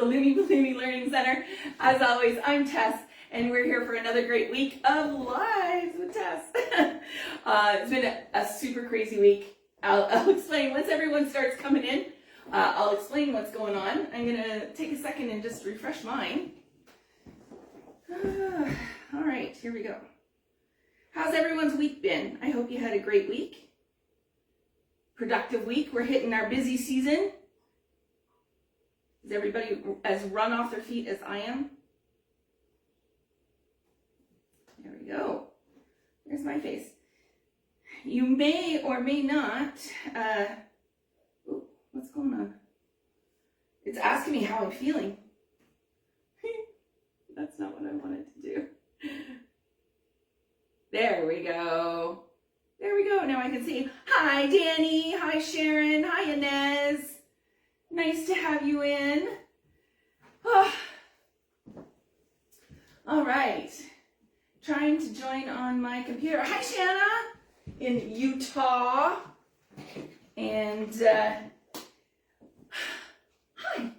Looney Ballooney Learning Center. As always, I'm Tess, and we're here for another great week of Lives with Tess. It's been a super crazy week. I'll explain once everyone starts coming in. I'll explain what's going on. I'm going to take a second and just refresh mine. All right, here we go. How's everyone's week been? I hope you had a great week. Productive week. We're hitting our busy season. Is everybody as run off their feet as I am? There we go. There's my face. You may or may not, what's going on? It's asking me how I'm feeling. That's not what I wanted to do. There we go. There we go. Now I can see. Hi, Danny. Hi, Sharon. Hi, Inez. Nice to have you in. Oh. All right. Trying to join on my computer. Hi, Shanna in Utah. And hi.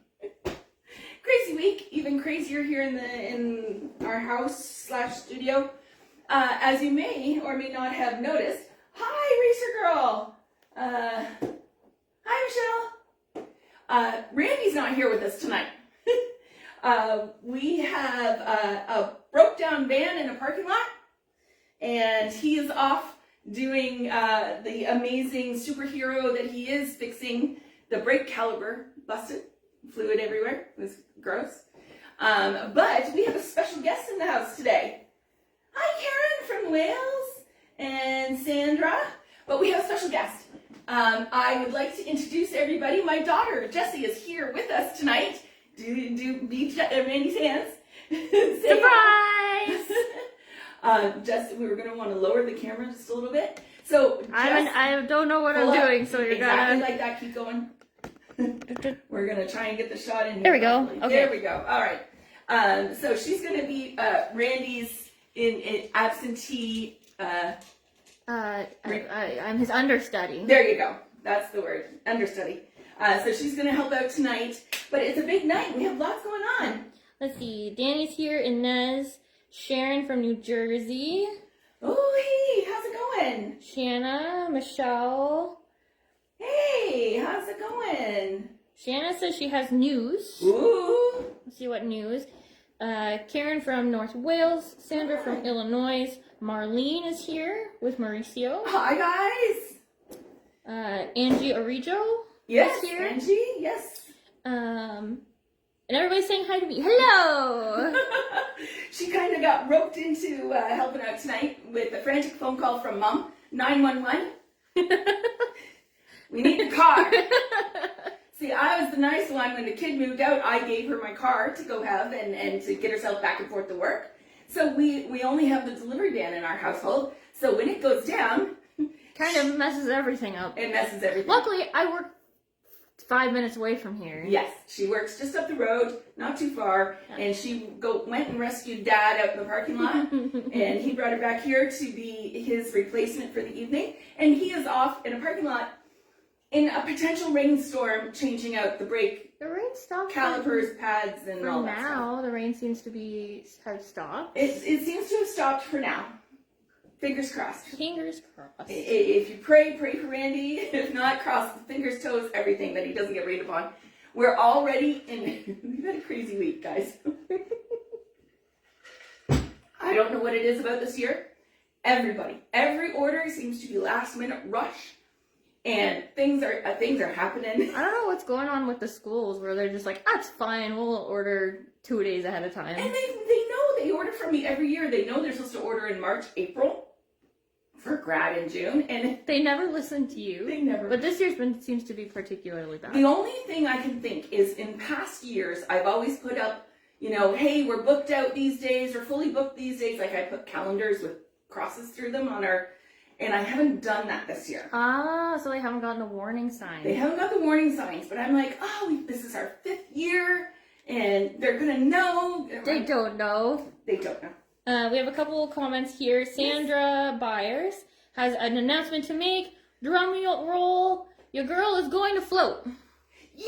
Crazy week. Even crazier here in our house / studio. As you may or may not have noticed. Hi, Racer Girl. Hi, Michelle. Randy's not here with us tonight. We have a broke down van in a parking lot, and he is off doing the amazing superhero that he is, fixing the brake caliper busted, fluid everywhere. It was gross. But we have a special guest in the house today. Hi, Karen from Wales and Sandra. But we have a special guest. I would like to introduce everybody. My daughter, Jessie, is here with us tonight. Do beat Randy's hands. Surprise! Jess, we were going to want to lower the camera just a little bit. So, I don't know what I'm doing, so you're exactly gonna... like that. Keep going. We're going to try and get the shot in here. There we go. Properly. Okay. There we go. All right. So she's going to be Randy's in absentee... I'm his understudy. There you go. That's the word. Understudy. So she's going to help out tonight. But it's a big night. We have lots going on. Let's see. Danny's here. Inez. Sharon from New Jersey. Oh, hey. How's it going? Shanna. Michelle. Hey. How's it going? Shanna says she has news. Ooh. Let's see what news. Karen from North Wales. Sandra from Illinois. Marlene is here with Mauricio. Hi, guys. Angie Orijo. Yes, is here. Angie. Yes. And everybody's saying hi to me. Hello. She kind of got roped into helping out tonight with a frantic phone call from Mom. 911. We need a car. See, I was the nice one. When the kid moved out, I gave her my car to go have and to get herself back and forth to work. So we only have the delivery van in our household. So when it goes down... Kind of messes everything up. It messes everything Luckily, I work 5 minutes away from here. Yes, she works just up the road, not too far, and she went and rescued Dad out in the parking lot, and he brought her back here to be his replacement for the evening, and he is off in a parking lot in a potential rainstorm, changing out the brake The rain stopped. calipers, pads, and for all that now. stuff. The rain seems to have stopped. It seems to have stopped for now. Fingers crossed. Fingers crossed. If you pray for Randy. If not, cross the fingers, toes, everything that he doesn't get rained upon. We're already in. We've had a crazy week, guys. I don't know what it is about this year. Every order seems to be last minute rush, and things are happening. I don't know what's going on with the schools where they're just like, that's fine, we'll order 2 days ahead of time. And they know they order from me every year. They know they're supposed to order in March, April. For grad in June, and they never listen to you. They never. But this year's seems to be particularly bad. The only thing I can think is in past years, I've always put up, hey, we're booked out these days, we're fully booked these days. Like I put calendars with crosses through them on and I haven't done that this year. Ah, so they haven't gotten the warning signs. They haven't got the warning signs, but I'm like, this is our 5th year, and they're gonna know. They don't know. They don't know. We have a couple comments here. Sandra Byers has an announcement to make. Drum roll. Your girl is going to float. Yay!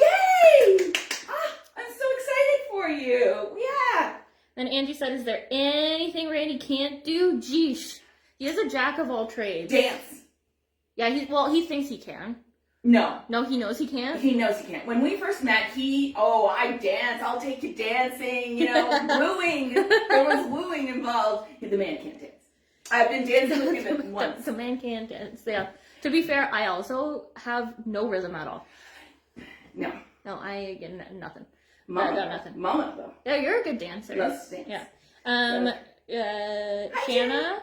I'm so excited. for you. Yeah. Then Angie said, is there anything Randy can't do? Geesh. He is a jack of all trades. Dance. Yeah, he thinks he can. No. No, he knows he can't? He knows he can't. When we first met, I dance, I'll take you dancing, wooing. There was wooing involved. The man can't dance. I've been dancing with him once. The man can't dance, yeah. To be fair, I also have no rhythm at all. No. No, I get nothing. Mama, nothing. Mama, though. Yeah, you're a good dancer. Loves to dance. Yeah. Shanna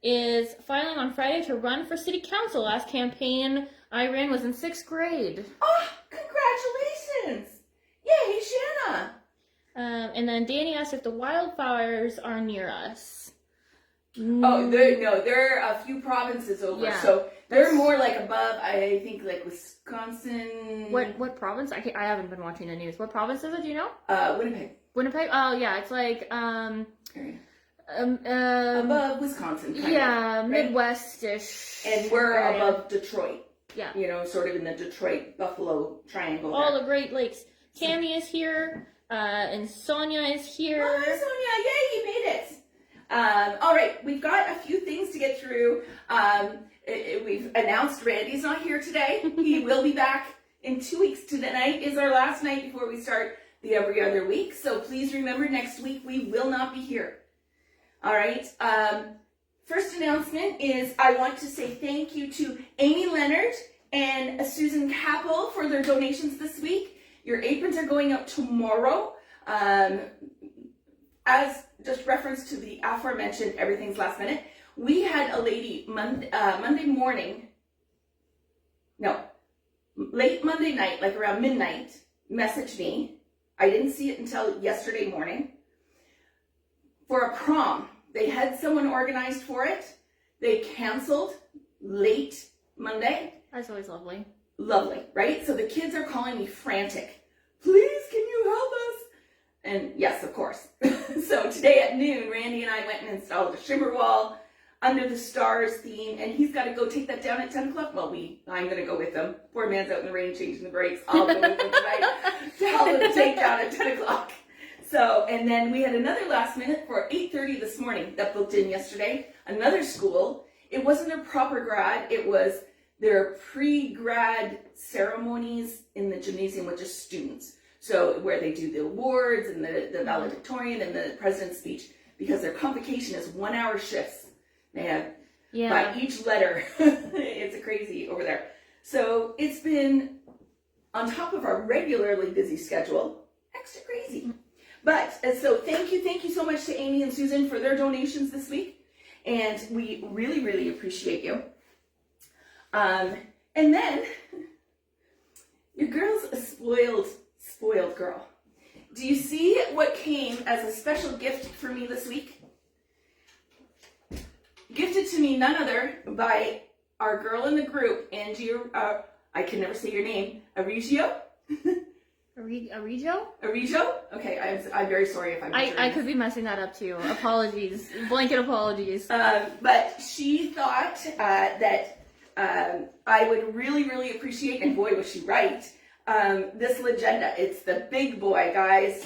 is filing on Friday to run for city council. Last campaign I ran was in 6th grade. Oh, congratulations! Yay, Shanna! And then Danny asked if the wildfires are near us. Oh, they're a few provinces over. Yeah. So they're more like above, I think, like Wisconsin. What province? I haven't been watching the news. What province is it? Do you know? Winnipeg. Winnipeg? Oh, yeah. It's like, above Wisconsin. Yeah, right? Midwest-ish. And we're above Detroit. Yeah. Sort of in the Detroit-Buffalo triangle. All there. the Great Lakes. Tammy is here, and Sonia is here. Oh, hi, Sonia. Yay, you made it. All right, we've got a few things to get through. We've announced Randy's not here today. He will be back in 2 weeks. Tonight is our last night before we start the every other week. So please remember, next week we will not be here. All right. First announcement is I want to say thank you to Amy Leonard and Susan Capel for their donations this week. Your aprons are going out tomorrow. As just reference to the aforementioned everything's last minute, we had a lady Monday morning, late Monday night, like around midnight, message me. I didn't see it until yesterday morning. For a prom. They had someone organized for it. They canceled late Monday. That's always lovely. Lovely, right? So the kids are calling me frantic. Please, can you help us? And yes, of course. So today at noon, Randy and I went and installed a shimmer wall under the stars theme, and he's got to go take that down at 10 o'clock. Well, I'm going to go with him. Poor man's out in the rain changing the brakes. I'll go with him tonight to help him take down at 10 o'clock. So, and then we had another last minute for 8:30 this morning that booked in yesterday. Another school. It wasn't their proper grad. It was their pre-grad ceremonies in the gymnasium with just students. So where they do the awards and the valedictorian and the president's speech, because their convocation is 1 hour shifts. They have by each letter. It's crazy over there. So it's been on top of our regularly busy schedule, extra crazy. But so thank you so much to Amy and Susan for their donations this week. And we really, really appreciate you. And then your girl's a spoiled girl. Do you see what came as a special gift for me this week? Gifted to me none other by our girl in the group, Angie, I can never say your name, Arigio? Arijo? Arijo? Okay, I'm very sorry if I'm I could be messing that up too. Apologies. Blanket apologies. But she thought that I would really, really appreciate, and boy was she right, this legenda. It's the big boy, guys.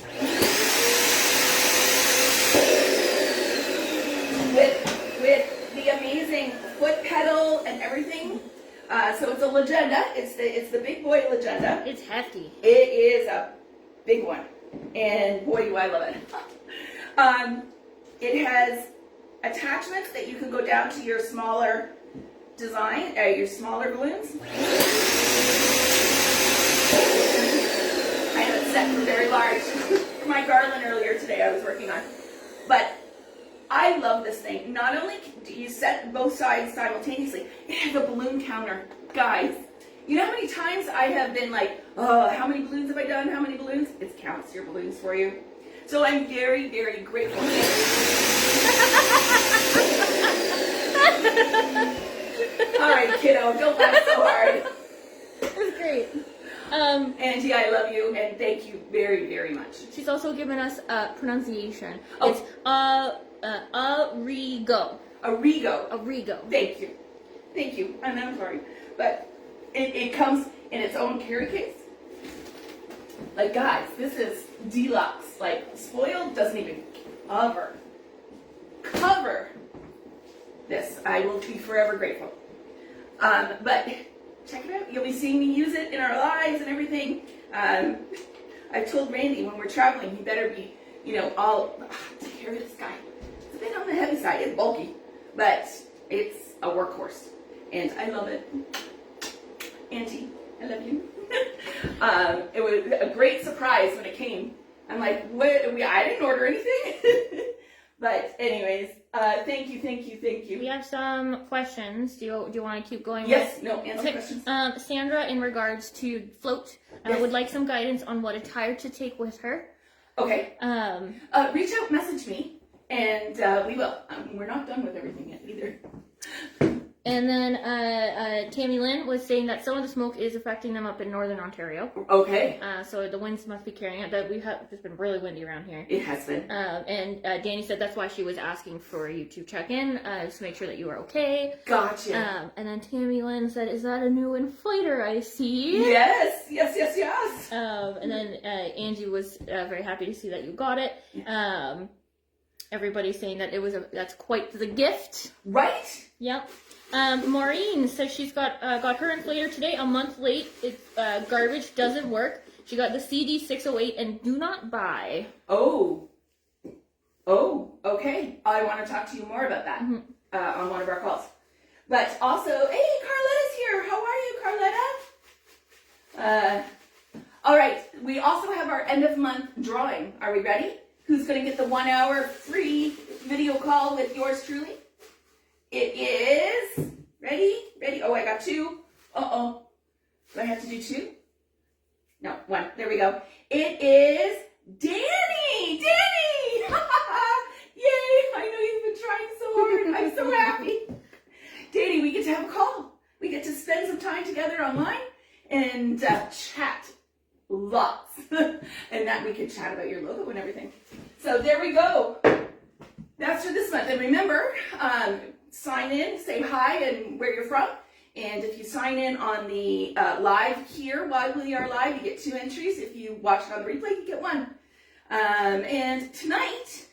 With the amazing foot pedal and everything. So it's a legenda. It's the big boy legenda. It's hefty. It is a big one, and boy do I love it. It has attachments that you can go down to your smaller design, your smaller balloons. I have it set for very large for my garland earlier today I was working on, but I love this thing. Not only do you set both sides simultaneously, it has a balloon counter. Guys, you know how many times I have been like, oh, how many balloons have I done? How many balloons? It counts your balloons for you. So I'm very, very grateful. All right, kiddo, don't laugh so hard. It was great. Angie, I love you, and thank you very, very much. She's also given us pronunciation. Oh. It's Arrigo. Arrigo. Arrigo. Thank you. Thank you. And I'm sorry. But it comes in its own carry case. Like, guys, this is deluxe. like spoiled, doesn't even cover this. I will be forever grateful. But check it out. You'll be seeing me use it in our lives and everything. I've told Randy when we're traveling, he better be, all take care of this guy. It's a bit on the heavy side. It's bulky, but it's a workhorse, and I love it. Auntie, I love you. It was a great surprise when it came. I'm like, what? I didn't order anything. But anyways, thank you. We have some questions. Do you want to keep going? Yes. No. Answer questions. Sandra, in regards to float, Yes. would like some guidance on what attire to take with her. Okay. Reach out, message me, and we will. We're not done with everything yet either. And then Tammy Lynn was saying that some of the smoke is affecting them up in northern Ontario. Okay. So the winds must be carrying it. That it's been really windy around here. It has been. And Danny said that's why she was asking for you to check in, just to make sure that you are okay. Gotcha. And then Tammy Lynn said, "Is that a new inflator I see?" Yes. And then Angie was very happy to see that you got it. Everybody's saying that that's quite the gift. Right? Yep. Maureen says she's got her inflator today, a month late. It's garbage, doesn't work. She got the CD608 and do not buy. Oh, okay. I want to talk to you more about that on one of our calls. But also, hey, Carletta's here. How are you, Carletta? All right. We also have our end of month drawing. Are we ready? Who's going to get the 1 hour free video call with yours truly? It is, ready? Oh, I got 2. Uh-oh. Do I have to do 2? No, 1. There we go. It is Danny! Yay! I know you've been trying so hard. I'm so happy. Danny, we get to have a call. We get to spend some time together online and chat lots. And that we can chat about your logo and everything. So there we go. That's for this month. And remember, sign in, say hi and where you're from. And if you sign in on the live here while we are live, you get 2 entries. If you watch it on the replay, you get 1. And tonight,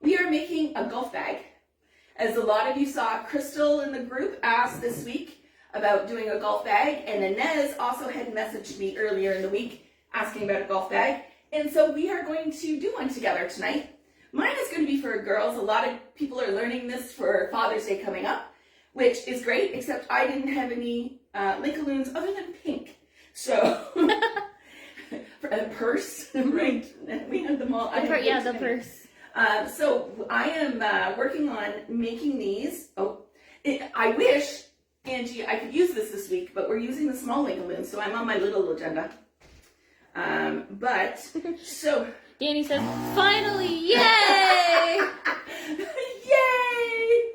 we are making a golf bag. As a lot of you saw, Crystal in the group asked this week about doing a golf bag. And Inez also had messaged me earlier in the week asking about a golf bag. And so we are going to do one together tonight. Mine is going to be for girls. A lot of people are learning this for Father's Day coming up, which is great, except I didn't have any Link-O-Loons other than pink. So, for a purse, right? We had them all. The purse. So I am working on making these. I wish, Angie, I could use this week, but we're using the small Link-O-Loons, so I'm on my little agenda. So... Danny says, "Finally, yay!" Yay!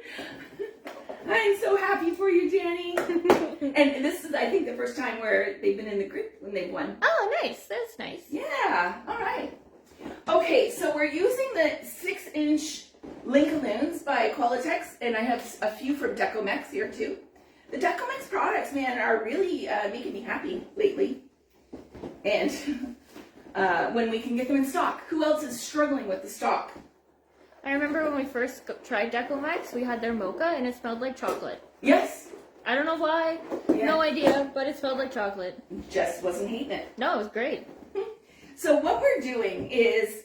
I'm so happy for you, Danny. And this is, I think, the first time where they've been in the group when they've won. Oh, nice. That's nice. Yeah. All right. Okay, so we're using the 6-inch Link-O-Loons by Qualitex, and I have a few from Decomex here too. The Decomex products, man, are really making me happy lately. And when we can get them in stock. Who else is struggling with the stock? I remember when we first tried Decomex, we had their mocha and it smelled like chocolate. Yes. I don't know why. Yeah. No idea, but it smelled like chocolate. Just wasn't hating it. No, it was great. So what we're doing is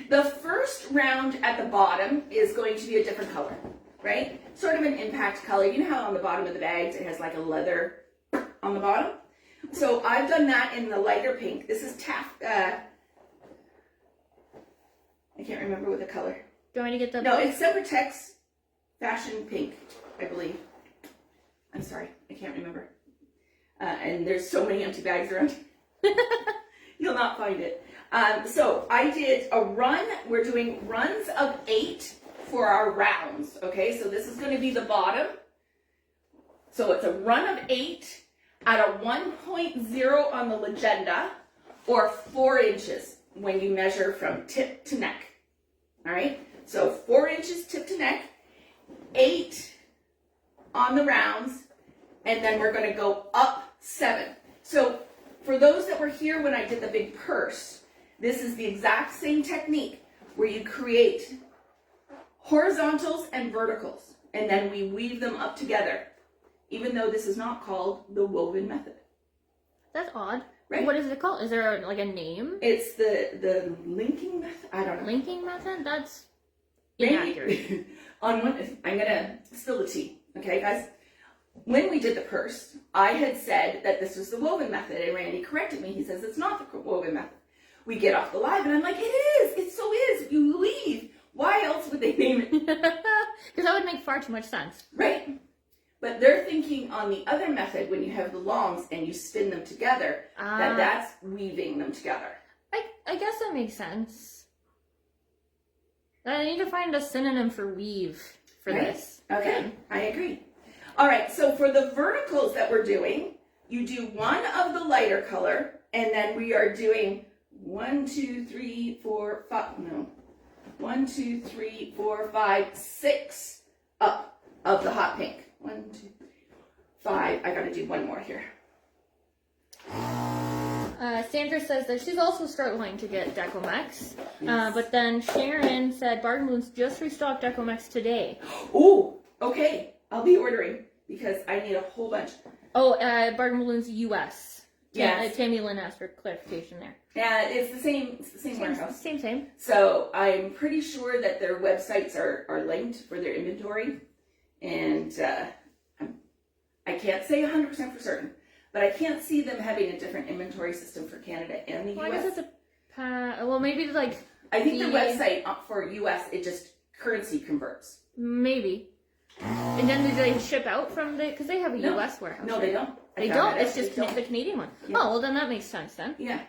the first round at the bottom is going to be a different color, right? Sort of an impact color. You know how on the bottom of the bags it has like a leather on the bottom? So I've done that in the lighter pink. This is I can't remember what the color. Do you want me to get the... No, it's Sempertex Fashion Pink, I believe. I'm sorry, I can't remember. And there's so many empty bags around. You'll not find it. So I did a run. We're doing runs of 8 for our rounds. Okay, so this is going to be the bottom. So it's a run of 8 at a 1.0 on the legenda, or 4 inches when you measure from tip to neck. All right, so 4 inches tip to neck, 8 on the rounds, and then we're going to go up 7. So for those that were here when I did the big purse, This is the exact same technique where you create horizontals and verticals, and then we weave them up together, even though this is not called the woven method. That's odd. Right. What is it called? Is there like a name? It's the linking method. I don't know. Linking method? That's Maybe. inaccurate. On one, I'm gonna spill the tea. Okay, guys. When we did the purse, I had said that this was the woven method, and Randy corrected me. He says it's not the woven method. We get off the live, and I'm like, it is. It so is. You leave. Why else would they name it? Because that would make far too much sense. Right. But they're thinking on the other method, when you have the longs and you spin them together, that's weaving them together. I guess that makes sense. I need to find a synonym for weave for this. Okay, I agree. All right, so for the verticals that we're doing, you do one of the lighter color, and then we are doing 1, 2, 3, 4, 5, no. 1, 2, 3, 4, 5, 6 up of the hot pink. 1, 2, 5. I gotta do one more here. Sandra says that she's also struggling to get Decomex. Yes. But then Sharon said Ballooney just restocked Decomex today. Oh, okay. I'll be ordering because I need a whole bunch. Oh, Ballooney US. Yes. Tammy Lynn asked for clarification there. Yeah, it's the same warehouse. Same. So I'm pretty sure that their websites are linked for their inventory. And I can't say 100% for certain, but I can't see them having a different inventory system for Canada and the US. I guess it's well, maybe like... I think their website for US, it just currency converts. Maybe. And then do they ship out from the... Because they have a US warehouse. No, they don't. They don't? It's just the Canadian one. Yeah. Oh, well, then that makes sense then. Yeah.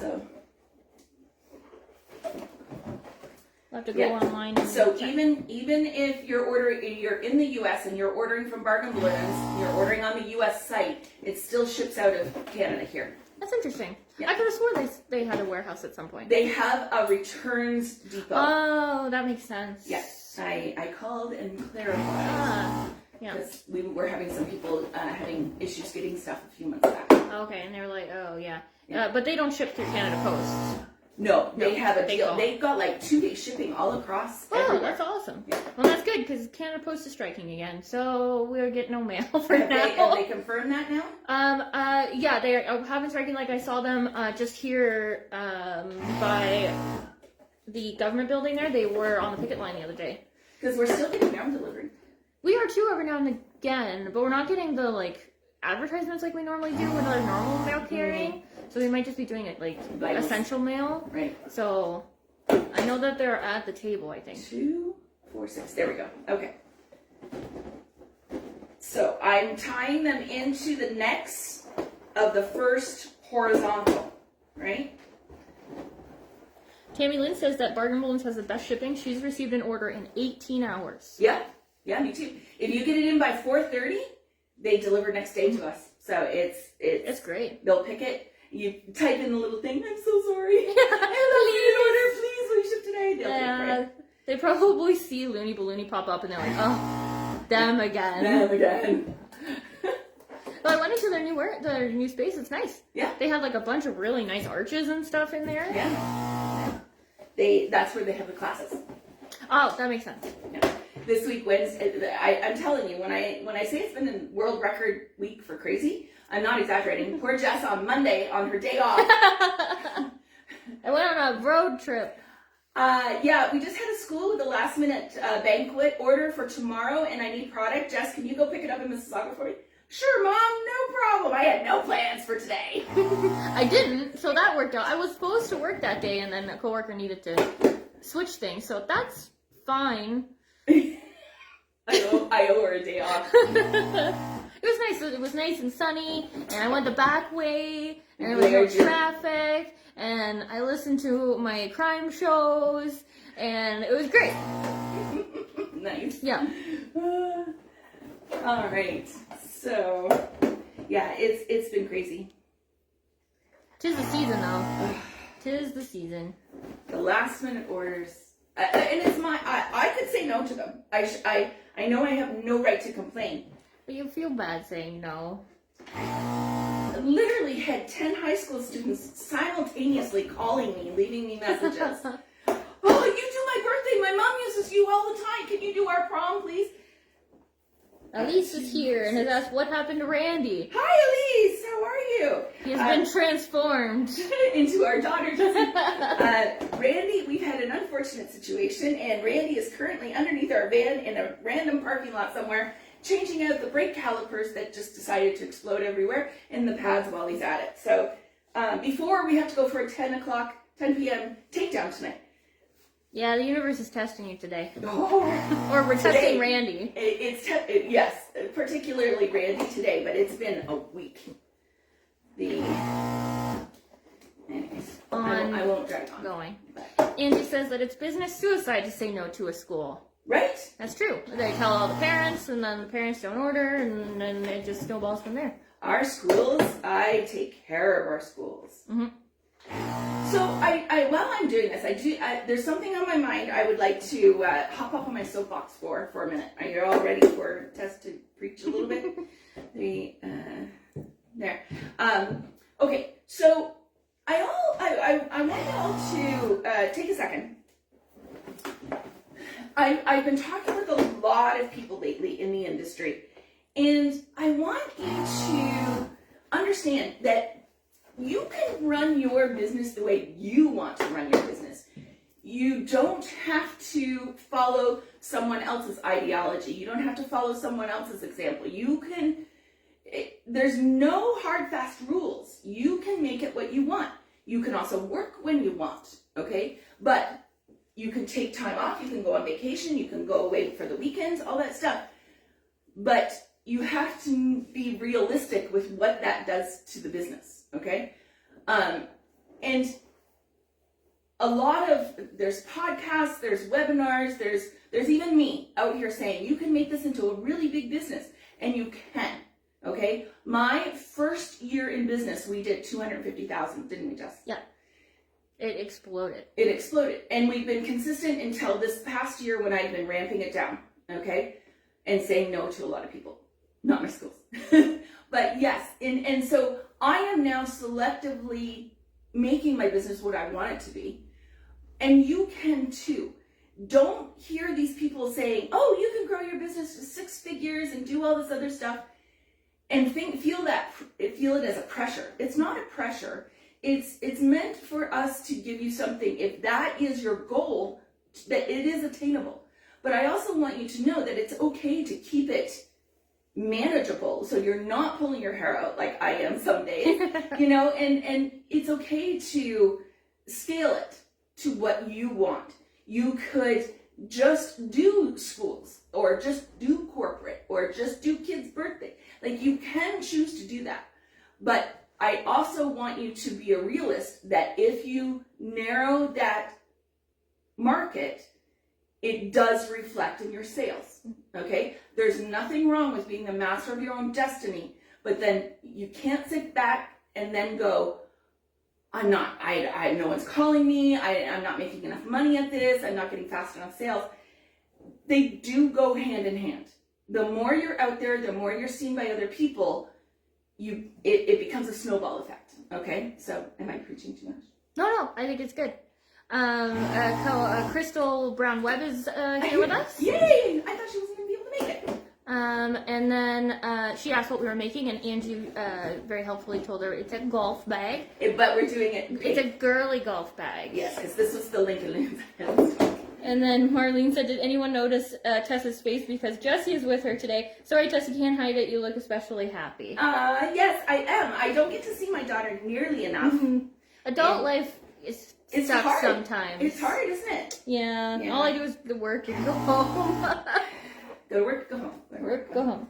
So... We'll have to go online and so check. even if you're in the US and you're ordering from Bargain Balloons, you're ordering on the US site, it still ships out of Canada here. That's interesting. Yeah. I could have sworn they had a warehouse at some point. They have a returns depot. Oh, that makes sense. Yes. I called and clarified. Yeah. Because we were having some people having issues getting stuff a few months back. Okay, and they were like, oh, yeah. But they don't ship through Canada Post. No, they have a deal. Don't. They've got like 2-day shipping all across. Oh, everywhere. that's awesome. Yeah. Well, that's good because Canada Post is striking again, so we'll get no mail for Have now. they confirmed that now? Yeah, they haven't striking. Like I saw them just here by the government building there. They were on the picket line the other day. Because we're still getting mail delivery. We are too every now and again, but we're not getting the like advertisements like we normally do with our normal mail carrying. So we might just be doing it like essential mail. Right. So I know that they're at the table, I think. 2, 4, 6. There we go. Okay. So I'm tying them into the necks of the first horizontal, right? Tammy Lynn says that Bargain Balloons has the best shipping. She's received an order in 18 hours. Yeah. Yeah, me too. If you get it in by 4:30, they deliver next day to us. So it's great. They'll pick it. You type in the little thing. I'm so sorry. I love your order. Please, will you ship today? They'll take it. They probably see Ballooney pop up and they're like, oh, them again. Them again. But I went into their new space. It's nice. Yeah. They have like a bunch of really nice arches and stuff in there. Yeah. That's where they have the classes. Oh, that makes sense. Yeah. This week, Wednesday, I'm telling you, when I say it's been a world record week for crazy, I'm not exaggerating. Poor Jess on Monday, on her day off. I went on a road trip. Yeah, we just had a school with a last minute banquet order for tomorrow, and I need product. Jess, can you go pick it up in Mississauga for me? Sure, Mom, no problem. I had no plans for today. I didn't, so that worked out. I was supposed to work that day, and then a coworker needed to switch things, so that's fine. I owe her a day off. It was nice. It was nice and sunny, and I went the back way, and there was no traffic, and I listened to my crime shows, and it was great. Nice. Yeah. All right. So, yeah, it's been crazy. 'Tis the season, though. 'Tis the season. The last minute orders. And it's I could say no to them. I know I have no right to complain. But you feel bad saying no. literally had 10 high school students simultaneously calling me, leaving me messages. Oh, you do my birthday. My mom uses you all the time. Can you do our prom, please? Elise is here and has asked what happened to Randy. Hi, Elise. How are you? He has been transformed into our daughter, Jessie. Randy, we've had an unfortunate situation, and Randy is currently underneath our van in a random parking lot somewhere, changing out the brake calipers that just decided to explode everywhere in the pads while he's at it. So before we have to go for a 10 p.m. takedown tonight. Yeah, the universe is testing you today. Oh, or we're testing Randy. Yes, particularly Randy today, but it's been a week. Anyways, I won't drag on. Going. But. Angie says that it's business suicide to say no to a school. Right? That's true. They tell all the parents, and then the parents don't order, and then it just snowballs from there. Our schools, I take care of our schools. Mm-hmm. So while I'm doing this, there's something on my mind I would like to hop up on my soapbox for a minute. Are you all ready for Tess to preach a little bit? There. Okay, so I want you all to take a second. I've been talking with a lot of people lately in the industry, and I want you to understand that you can run your business the way you want to run your business. You don't have to follow someone else's ideology. You don't have to follow someone else's example. There's no hard, fast rules. You can make it what you want. You can also work when you want, okay? But you can take time off. You can go on vacation. You can go away for the weekends, all that stuff. But you have to be realistic with what that does to the business. Okay, and there's podcasts, there's webinars, there's even me out here saying you can make this into a really big business, and you can. Okay, my first year in business, we did 250,000, didn't we, Jess? Yeah, it exploded. It exploded, and we've been consistent until this past year when I've been ramping it down. Okay, and saying no to a lot of people, not my schools, but yes, and so. I am now selectively making my business what I want it to be. And you can too. Don't hear these people saying, oh, you can grow your business to 6 figures and do all this other stuff and feel it as a pressure. It's not a pressure. It's meant for us to give you something, if that is your goal, that it is attainable. But I also want you to know that it's okay to keep it manageable, so you're not pulling your hair out like I am some days, and it's okay to scale it to what you want. You could just do schools, or just do corporate, or just do kids' birthday. Like, you can choose to do that. But I also want you to be a realist that if you narrow that market, it does reflect in your sales, okay? There's nothing wrong with being the master of your own destiny, but then you can't sit back and then go, no one's calling me, I'm not making enough money at this, I'm not getting fast enough sales. They do go hand in hand. The more you're out there, the more you're seen by other people, it becomes a snowball effect, okay? So, am I preaching too much? No, I think it's good. Crystal Brown Webb is here with us. Yay! I thought she wasn't going to be able to make it. And then she asked what we were making, and Angie very helpfully told her it's a golf bag. But we're doing it. It's a girly golf bag. Yes, because this was the Link-O-Loons. And then Marlene said, did anyone notice Tessa's face because Jessie is with her today? Sorry, Tessa, can't hide it. You look especially happy. Yes, I am. I don't get to see my daughter nearly enough. Mm-hmm. Adult life is sucks hard. Sometimes. It's hard, isn't it? Yeah. All I do is go work and go home. Go to work, go home. Go home.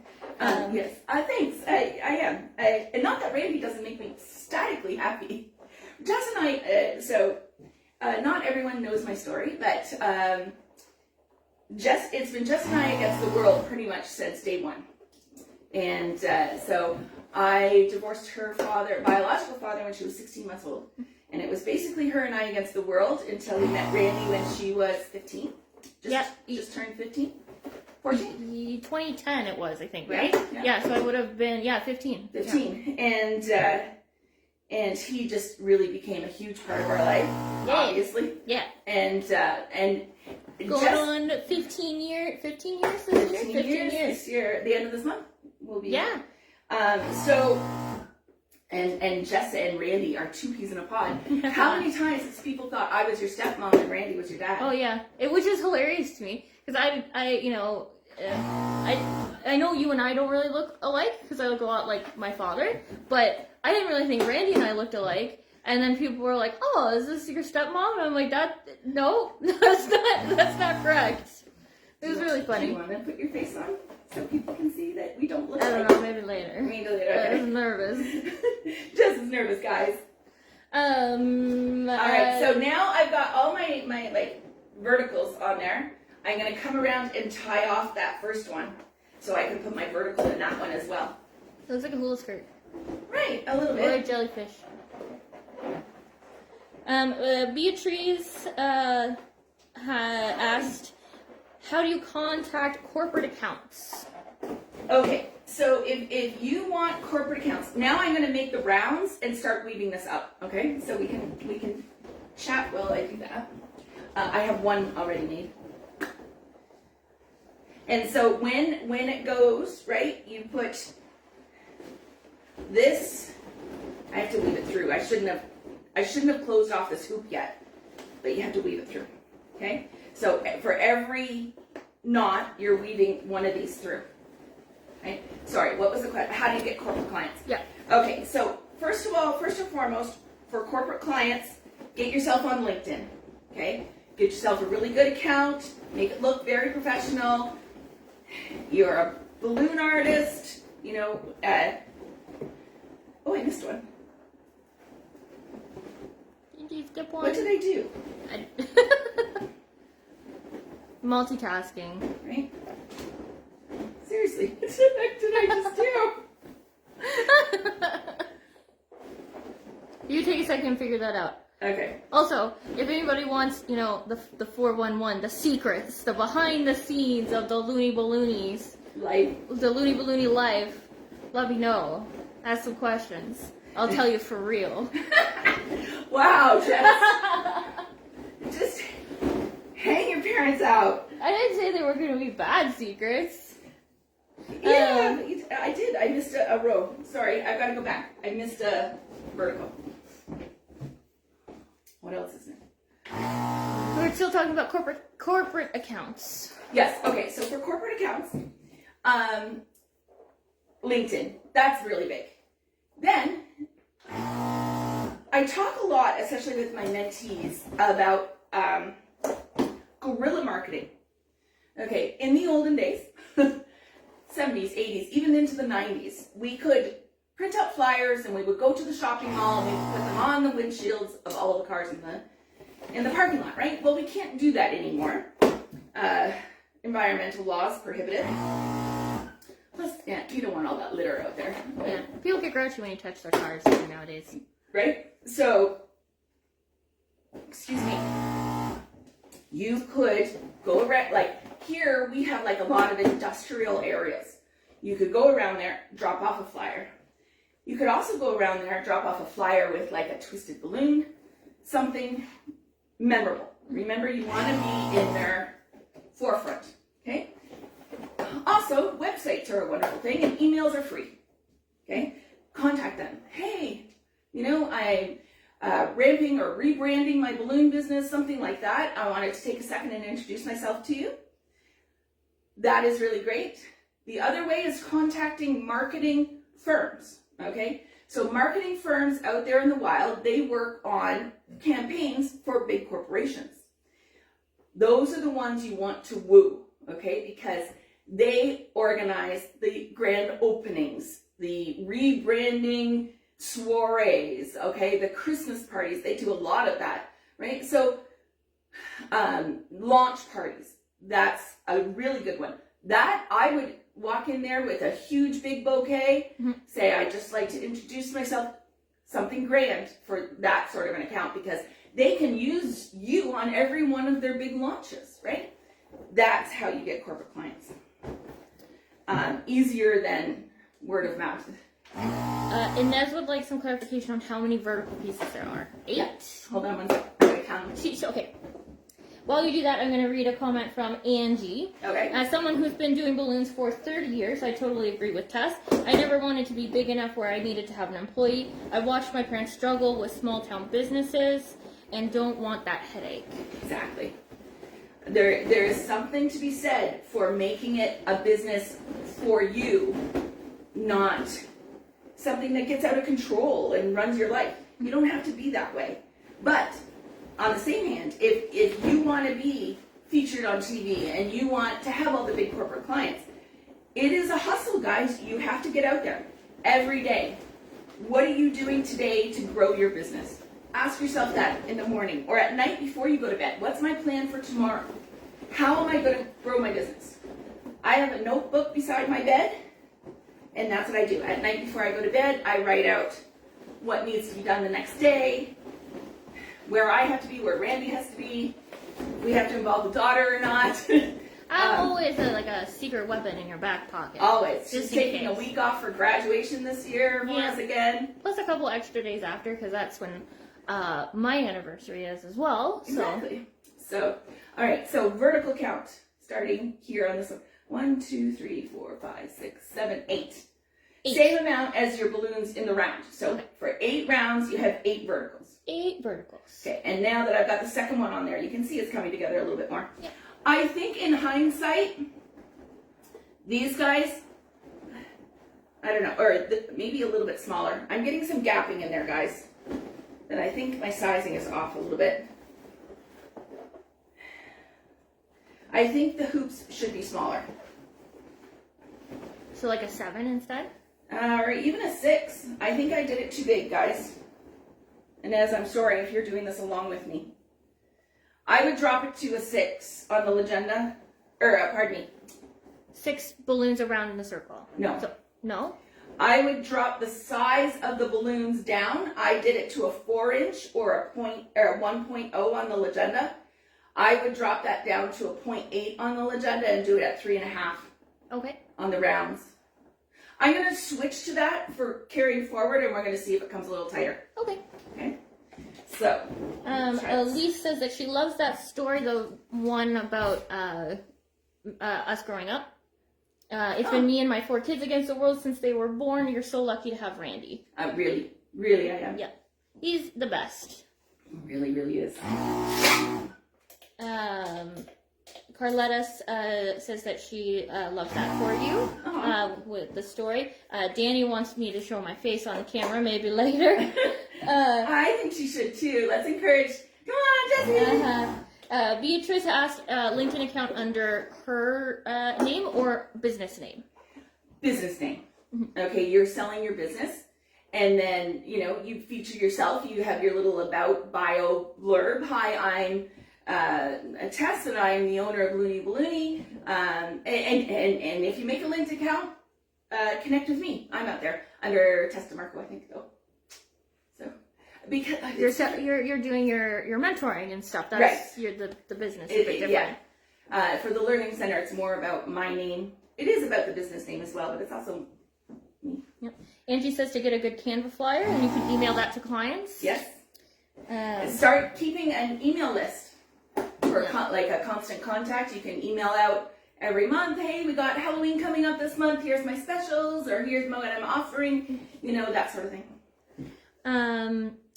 Yes. Thanks. I am. And not that Randy doesn't make me ecstatically happy. Jess and I, not everyone knows my story, but it's been Jess and I against the world pretty much since day one. And so I divorced her biological father, when she was 16 months old. And it was basically her and I against the world until we met Randy when she was 15. Just turned 15. 14? 2010 it was, I think, right? Yeah. So I would have been 15. 15. Yeah. And he just really became a huge part of our life, obviously. Yeah. And going on 15 years this year? 15 years this year. The end of this month will be. Yeah. So, and Jessa and Randy are two peas in a pod. How many times has people thought I was your stepmom and Randy was your dad? Oh yeah, which is hilarious to me because I know you and I don't really look alike because I look a lot like my father, but I didn't really think Randy and I looked alike. And then people were like, "Oh, is this your stepmom?" And I'm like, no, that's not correct." It was really funny. Do you want to put your face on so people can see that we don't look I don't know, maybe later. Maybe later. Okay. I was nervous. Just as nervous, guys. All right, so now I've got all my like verticals on there. I'm gonna come around and tie off that first one, so I can put my vertical in that one as well. Looks like a hula skirt. Right, a little Or bit. a jellyfish. Beatrice asked, how do you contact corporate accounts? Okay, so if you want corporate accounts, now I'm gonna make the rounds and start weaving this up. Okay, so we can chat while I do that. I have one already made. And so when it goes, right, you put this, I have to weave it through. I shouldn't have closed off this hoop yet, but you have to weave it through, okay? So for every knot, you're weaving one of these through, okay? Sorry, what was the question? How do you get corporate clients? Yeah. Okay, so first and foremost, for corporate clients, get yourself on LinkedIn, okay? Get yourself a really good account, make it look very professional. You're a balloon artist, you know, oh, I missed one. Did you skip one? What did I do? Multitasking. Right? Seriously, what the heck did I just do? You take a second and figure that out. Okay. Also, if anybody wants, you know, the 411, the secrets, the behind the scenes of the Looney Balloonies, the Looney Ballooney life, let me know. Ask some questions. I'll tell you for real. Wow, Jess. Just hang your parents out. I didn't say they were going to be bad secrets. Yeah, I did. I missed a row. Sorry, I've got to go back. I missed a vertical. What else is new? We're still talking about corporate accounts. Yes. Okay. So for corporate accounts, LinkedIn. That's really big. Then I talk a lot, especially with my mentees, about guerrilla marketing. Okay. In the olden days, 70s, 80s, even into the 90s, we could print out flyers and we would go to the shopping mall and we would put them on the windshields of all of the cars in the parking lot, right? Well, we can't do that anymore. Environmental laws prohibit it. Plus, yeah, you don't want all that litter out there. Yeah, people get grouchy when you touch their cars nowadays. Right? So, excuse me. You could go around, like here we have like a lot of industrial areas. You could go around there, drop off a flyer. You could also go around there, drop off a flyer with like a twisted balloon, something memorable. Remember, you want to be in their forefront, okay? Also, websites are a wonderful thing and emails are free, okay? Contact them. Hey, you know, I'm ramping or rebranding my balloon business, something like that. I wanted to take a second and introduce myself to you. That is really great. The other way is contacting marketing firms. Okay, so marketing firms out there in the wild, they work on campaigns for big corporations. Those are the ones you want to woo, okay, because they organize the grand openings, the rebranding soirees, okay, the Christmas parties, they do a lot of that, right? So launch parties, that's a really good one. That I would walk in there with a huge big bouquet, say, I'd just like to introduce myself, something grand for that sort of an account, because they can use you on every one of their big launches, right? That's how you get corporate clients. easier than word of mouth. Inez would like some clarification on how many vertical pieces there are. 8? Yeah. Hold on one second. I'm gonna count. Okay. While you do that, I'm going to read a comment from Angie. Okay. As someone who's been doing balloons for 30 years, I totally agree with Tess. I never wanted to be big enough where I needed to have an employee. I watched my parents struggle with small town businesses and don't want that headache. Exactly. There is something to be said for making it a business for you, not something that gets out of control and runs your life. You don't have to be that way. But on the same hand, if you want to be featured on TV and you want to have all the big corporate clients, it is a hustle, guys. You have to get out there every day. What are you doing today to grow your business? Ask yourself that in the morning or at night before you go to bed. What's my plan for tomorrow? How am I going to grow my business? I have a notebook beside my bed, and that's what I do. At night before I go to bed, I write out what needs to be done the next day, where I have to be, where Randy has to be, if we have to involve the daughter or not. I'm always like a secret weapon in your back pocket. Always. Just taking a week off for graduation this year for us again. Plus a couple extra days after, because that's when my anniversary is as well. So. Exactly. So, all right. So vertical count, starting here on this one. 1, 2, 3, 4, 5, 6, 7, 8. Same amount as your balloons in the round. So for 8 rounds, you have 8 verticals. 8 verticals. Okay, and now that I've got the second one on there, you can see it's coming together a little bit more. Yep. I think in hindsight, these guys, I don't know, or maybe a little bit smaller. I'm getting some gapping in there, guys. And I think my sizing is off a little bit. I think the hoops should be smaller. So like a 7 instead? Or even a 6. I think I did it too big, guys. And as I'm sorry if you're doing this along with me. I would drop it to a 6 on the legenda. Pardon me. 6 balloons around in a circle. No. So, no? I would drop the size of the balloons down. I did it to a 4-inch or a 1.0 on the legenda. I would drop that down to a 0.8 on the legenda and do it at 3.5. Okay. On the rounds. I'm going to switch to that for carrying forward, and we're going to see if it comes a little tighter. Okay. Okay. So. Elise says that she loves that story, the one about us growing up. It's been me and my 4 kids against the world since they were born. You're so lucky to have Randy. Really, really I am. Yeah. He's the best. Really, really is. Carletta says that she loves that for you with the story. Danny wants me to show my face on the camera, maybe later. I think she should too. Let's encourage. Come on, Jessie. Beatrice asked LinkedIn account under her name or business name? Business name. Okay, you're selling your business. And then, you feature yourself. You have your little about bio blurb. Hi, I'm Tess, and I'm the owner of Looney Ballooney. And if you make a linked account, connect with me. I'm out there under Tess DeMarco, I think, though. So because you're doing your mentoring and stuff. That's right. You're the business. Is a bit different. Yeah. For the Learning Center, it's more about my name. It is about the business name as well, but it's also me. Yep. Angie says to get a good Canva flyer, and you can email that to clients. Yes. Start keeping an email list for like a constant contact. You can email out every month. Hey, we got Halloween coming up this month. Here's my specials, or here's what I'm offering. That sort of thing.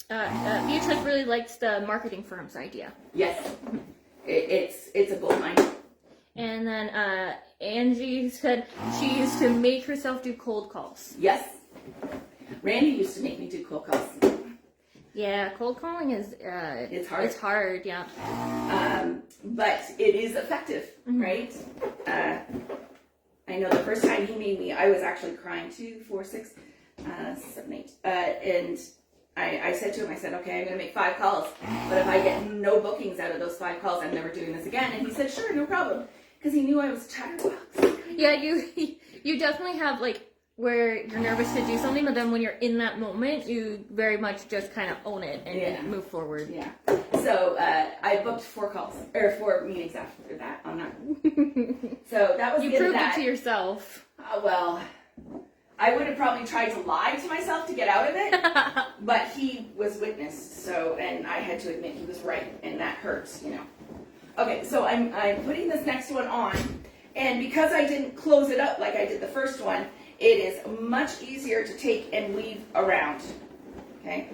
Beatrice really likes the marketing firm's idea. Yes. It's a gold mine. And then Angie said she used to make herself do cold calls. Yes. Randy used to make me do cold calls. Yeah, cold calling is it's hard. It's hard, yeah. But it is effective, right? I know the first time he made me, I was actually crying 2, 4, 6, 7, 8. And I said to him, I said, okay, I'm going to make 5 calls. But if I get no bookings out of those 5 calls, I'm never doing this again. And he said, sure, no problem. Because he knew I was chatterbox. Yeah, you definitely have, where you're nervous to do something, but then when you're in that moment, you very much just kind of own it and move forward. Yeah. So I booked 4 meetings after that on that. So that was you proved it to yourself. Well, I would have probably tried to lie to myself to get out of it, but he was witness, so, and I had to admit he was right, and that hurts, you know. Okay, so I'm putting this next one on, and because I didn't close it up like I did the first one, it is much easier to take and weave around, okay?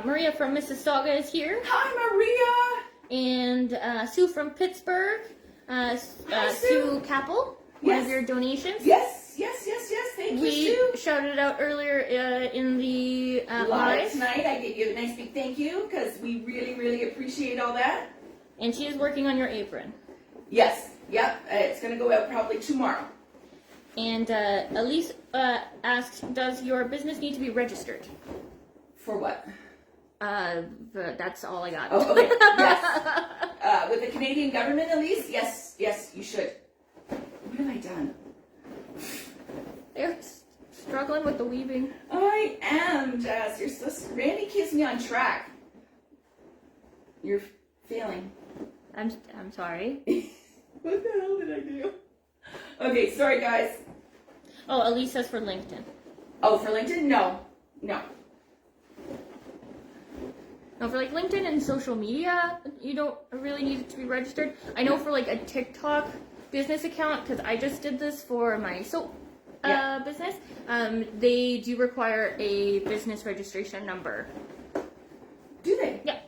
Maria from Mississauga is here. Hi, Maria! And Sue from Pittsburgh. Hi, Sue Capel, one of your donations. Yes. Thank you, Sue. We shouted out earlier in the live tonight. I gave you a nice big thank you because we really, really appreciate all that. And she is working on your apron. Yes. Yep. It's going to go out probably tomorrow. And Elise asked, does your business need to be registered? For what? That's all I got. Oh, okay. Yes. With the Canadian government, Elise? Yes, you should. What have I done? They're struggling with the weaving. I am, Jess. You're so... Randy keeps me on track. You're failing. I'm sorry. What the hell did I do? Okay, sorry, guys. Oh, Elise says for LinkedIn. Oh, for LinkedIn? No. No, for like LinkedIn and social media, you don't really need it to be registered. I know for like a TikTok business account, because I just did this for my soap business, they do require a business registration number. Do they? Yeah.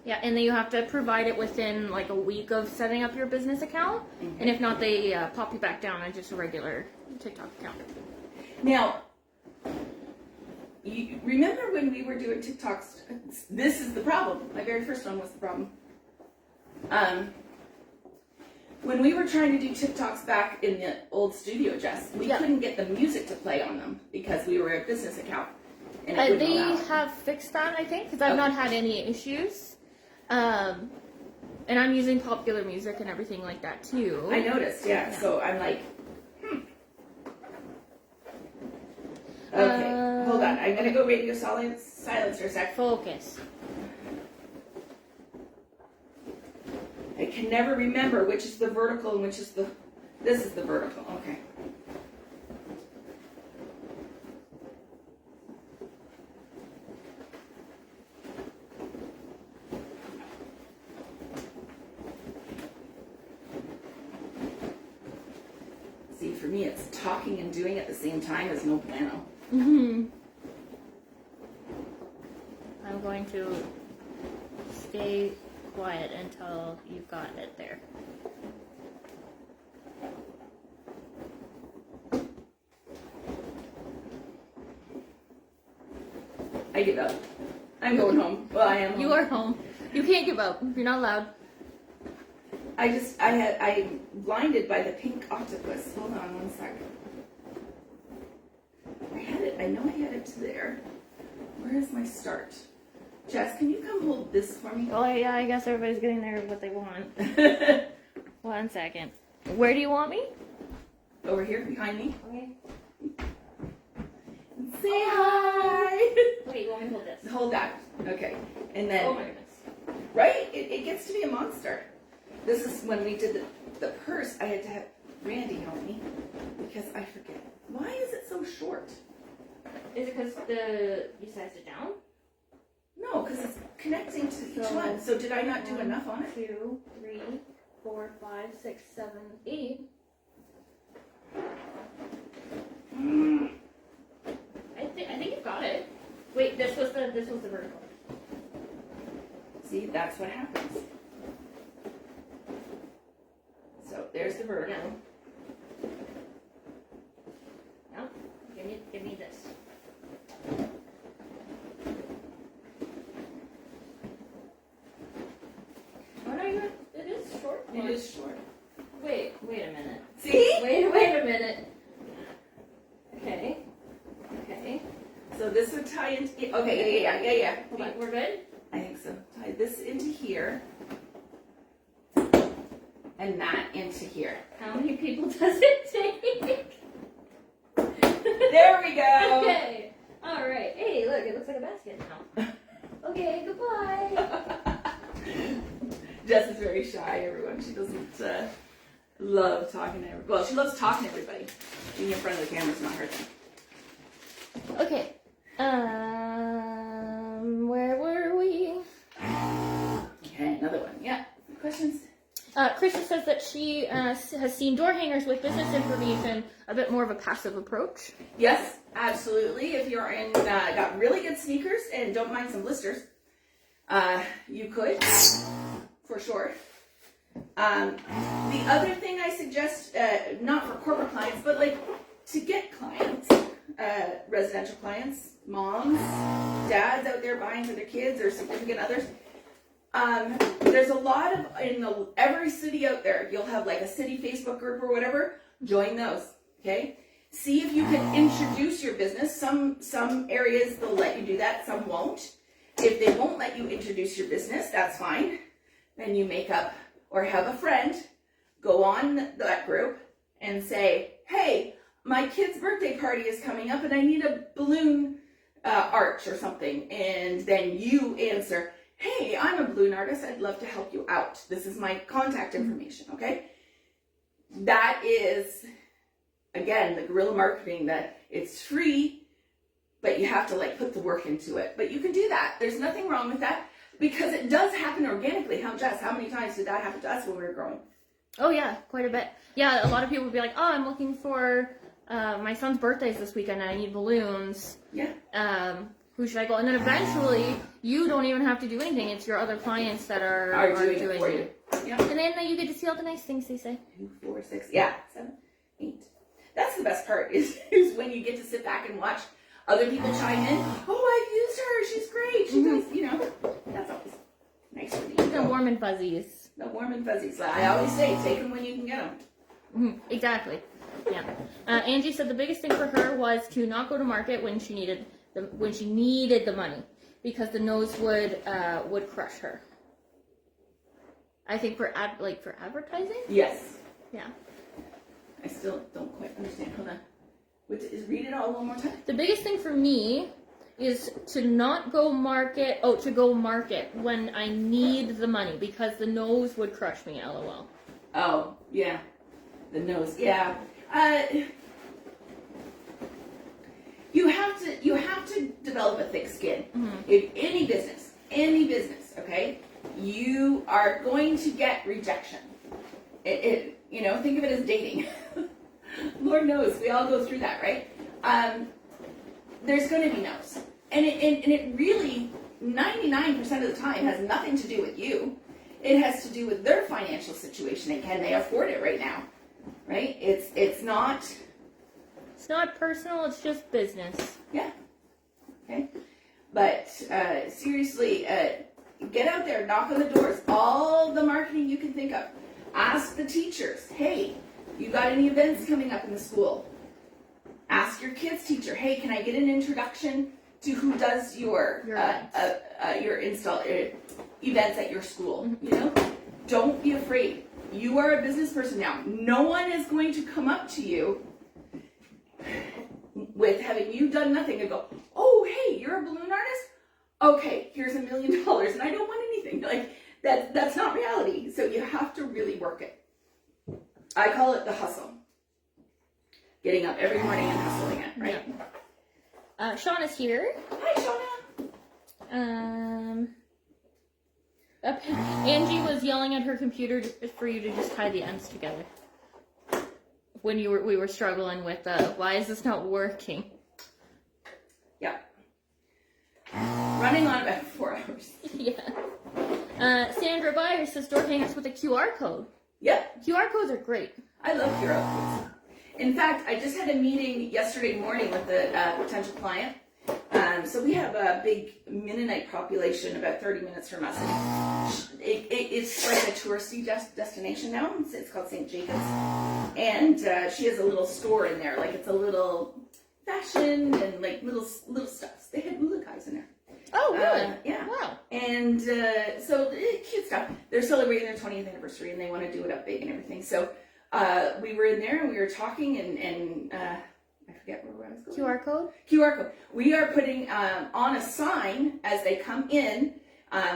Yeah, and then you have to provide it within like a week of setting up your business account, and if not, they pop you back down on just a regular TikTok account. Now, you remember when we were doing TikToks? This is the problem. My very first one was the problem. When we were trying to do TikToks back in the old studio, Jess, we couldn't get the music to play on them because we were a business account. And it they allow. have fixed that, I think, because I've not had any issues. And I'm using popular music and everything like that too. I noticed, yeah. So I'm like, Okay, hold on. I'm going to go radio silence for a sec. Focus. I can never remember which is the vertical and which is the... This is the vertical. Okay. See, for me, it's talking and doing at the same time is no bueno. I'm going to stay quiet until you've got it there. I give up. I'm going home. Well, I am home. You are home. You can't give up. You're not allowed. I'm blinded by the pink octopus. Hold on one sec. I know I had it to there. Where is my start? Jess, can you come hold this for me? Oh yeah, I guess everybody's getting there what they want. 1 second. Where do you want me? Over here, behind me. Okay. Say hi! Wait, you want me to hold this? Hold that. Okay. And then... Oh my goodness. Right? It gets to be a monster. This is when we did the purse. I had to have Randy help me because I forget. Why is it so short? Is it because you sized it down? No, because it's connecting to each one. So did I not do enough on it? 2, 3, 4, 5, 6, 7, 8. I think you've got it. Wait, this was the vertical. See, that's what happens. So there's the vertical. Now, give me this. Oh no, it is short. It is short. Wait a minute. See? Wait a minute. Okay. So this would tie into... Okay, yeah. Hold on, we're good? I think so. Tie this into here. And that into here. How many people does it take? There we go. Okay. All right. Hey, look, it looks like a basket now. Okay, goodbye. Jess is very shy, everyone. She doesn't love talking to everybody. Well, she loves talking to everybody. Being in front of the camera is not her thing. Okay. Where were we? Okay, another one. Yeah. Questions? Krista says that she has seen door hangers with business information, a bit more of a passive approach. Yes, absolutely. If you're in, got really good sneakers and don't mind some blisters, you could, for sure. The other thing I suggest, not for corporate clients, but like to get clients, residential clients, moms, dads out there buying for their kids or significant others. There's a lot of, every city out there, you'll have like a city Facebook group or whatever, join those, okay? See if you can introduce your business. Some areas they'll let you do that, some won't. If they won't let you introduce your business, that's fine. Then you make up or have a friend go on that group and say, hey, my kid's birthday party is coming up and I need a balloon arch or something. And then you answer, hey, I'm a balloon artist. I'd love to help you out. This is my contact information, okay? That is, again, the guerrilla marketing, that it's free, but you have to like put the work into it. But you can do that. There's nothing wrong with that because it does happen organically. Jess, how many times did that happen to us when we were growing? Oh yeah, quite a bit. Yeah, a lot of people would be like, oh, I'm looking for my son's birthday's this weekend and I need balloons. Yeah. Who should I go? And then eventually, you don't even have to do anything. It's your other clients that are doing it for you. Yeah. And then you get to see all the nice things they say. 2, 4, 6, yeah, 7, 8. That's the best part is when you get to sit back and watch other people chime in. Oh, I've used her. She's great. She does, that's always nice for you. The warm and fuzzies. The warm and fuzzies. I always say, take them when you can get them. Exactly. Yeah. Angie said the biggest thing for her was to not go to market when she needed the money, because the nose would crush her. I think for advertising. Yes. Yeah. I still don't quite understand. Hold on. Read it all one more time. The biggest thing for me is to not go market. Oh, to go market when I need the money, because the nose would crush me. LOL. Oh yeah, the nose. Yeah. You have to develop a thick skin. In any business, okay, you are going to get rejection. Think of it as dating. Lord knows we all go through that, right? There's going to be no's, and it really 99% of the time has nothing to do with you. It has to do with their financial situation and can they afford it right now, right? It's not. It's not personal, it's just business. Yeah. Okay. But seriously, get out there, knock on the doors, all the marketing you can think of. Ask the teachers, hey, you got any events coming up in the school? Ask your kids' teacher, hey, can I get an introduction to who does your events at your school? Don't be afraid. You are a business person now. No one is going to come up to you with having you done nothing and go, oh, hey, you're a balloon artist? Okay, here's $1 million and I don't want anything. Like that's not reality. So you have to really work it. I call it the hustle. Getting up every morning and hustling it, right? Yeah. Shauna's here. Hi, Shauna. Angie was yelling at her computer for you to just tie the ends together. When we were struggling with why is this not working? Yeah. Running on about 4 hours. Yeah. Sandra Byers says door hangers with a QR code. Yep. QR codes are great. I love QR codes. In fact, I just had a meeting yesterday morning with a potential client. So we have a big Mennonite population about 30 minutes from us. It's like a touristy destination now. It's called St. Jacobs. And she has a little store in there. Like it's a little fashion and like little stuff. They had mulakais in there. Oh, really? Yeah. Wow. And so cute stuff. They're celebrating their 20th anniversary and they want to do it up big and everything. So we were in there and we were talking and I forget where I was going. QR code? QR code. We are putting on a sign as they come in.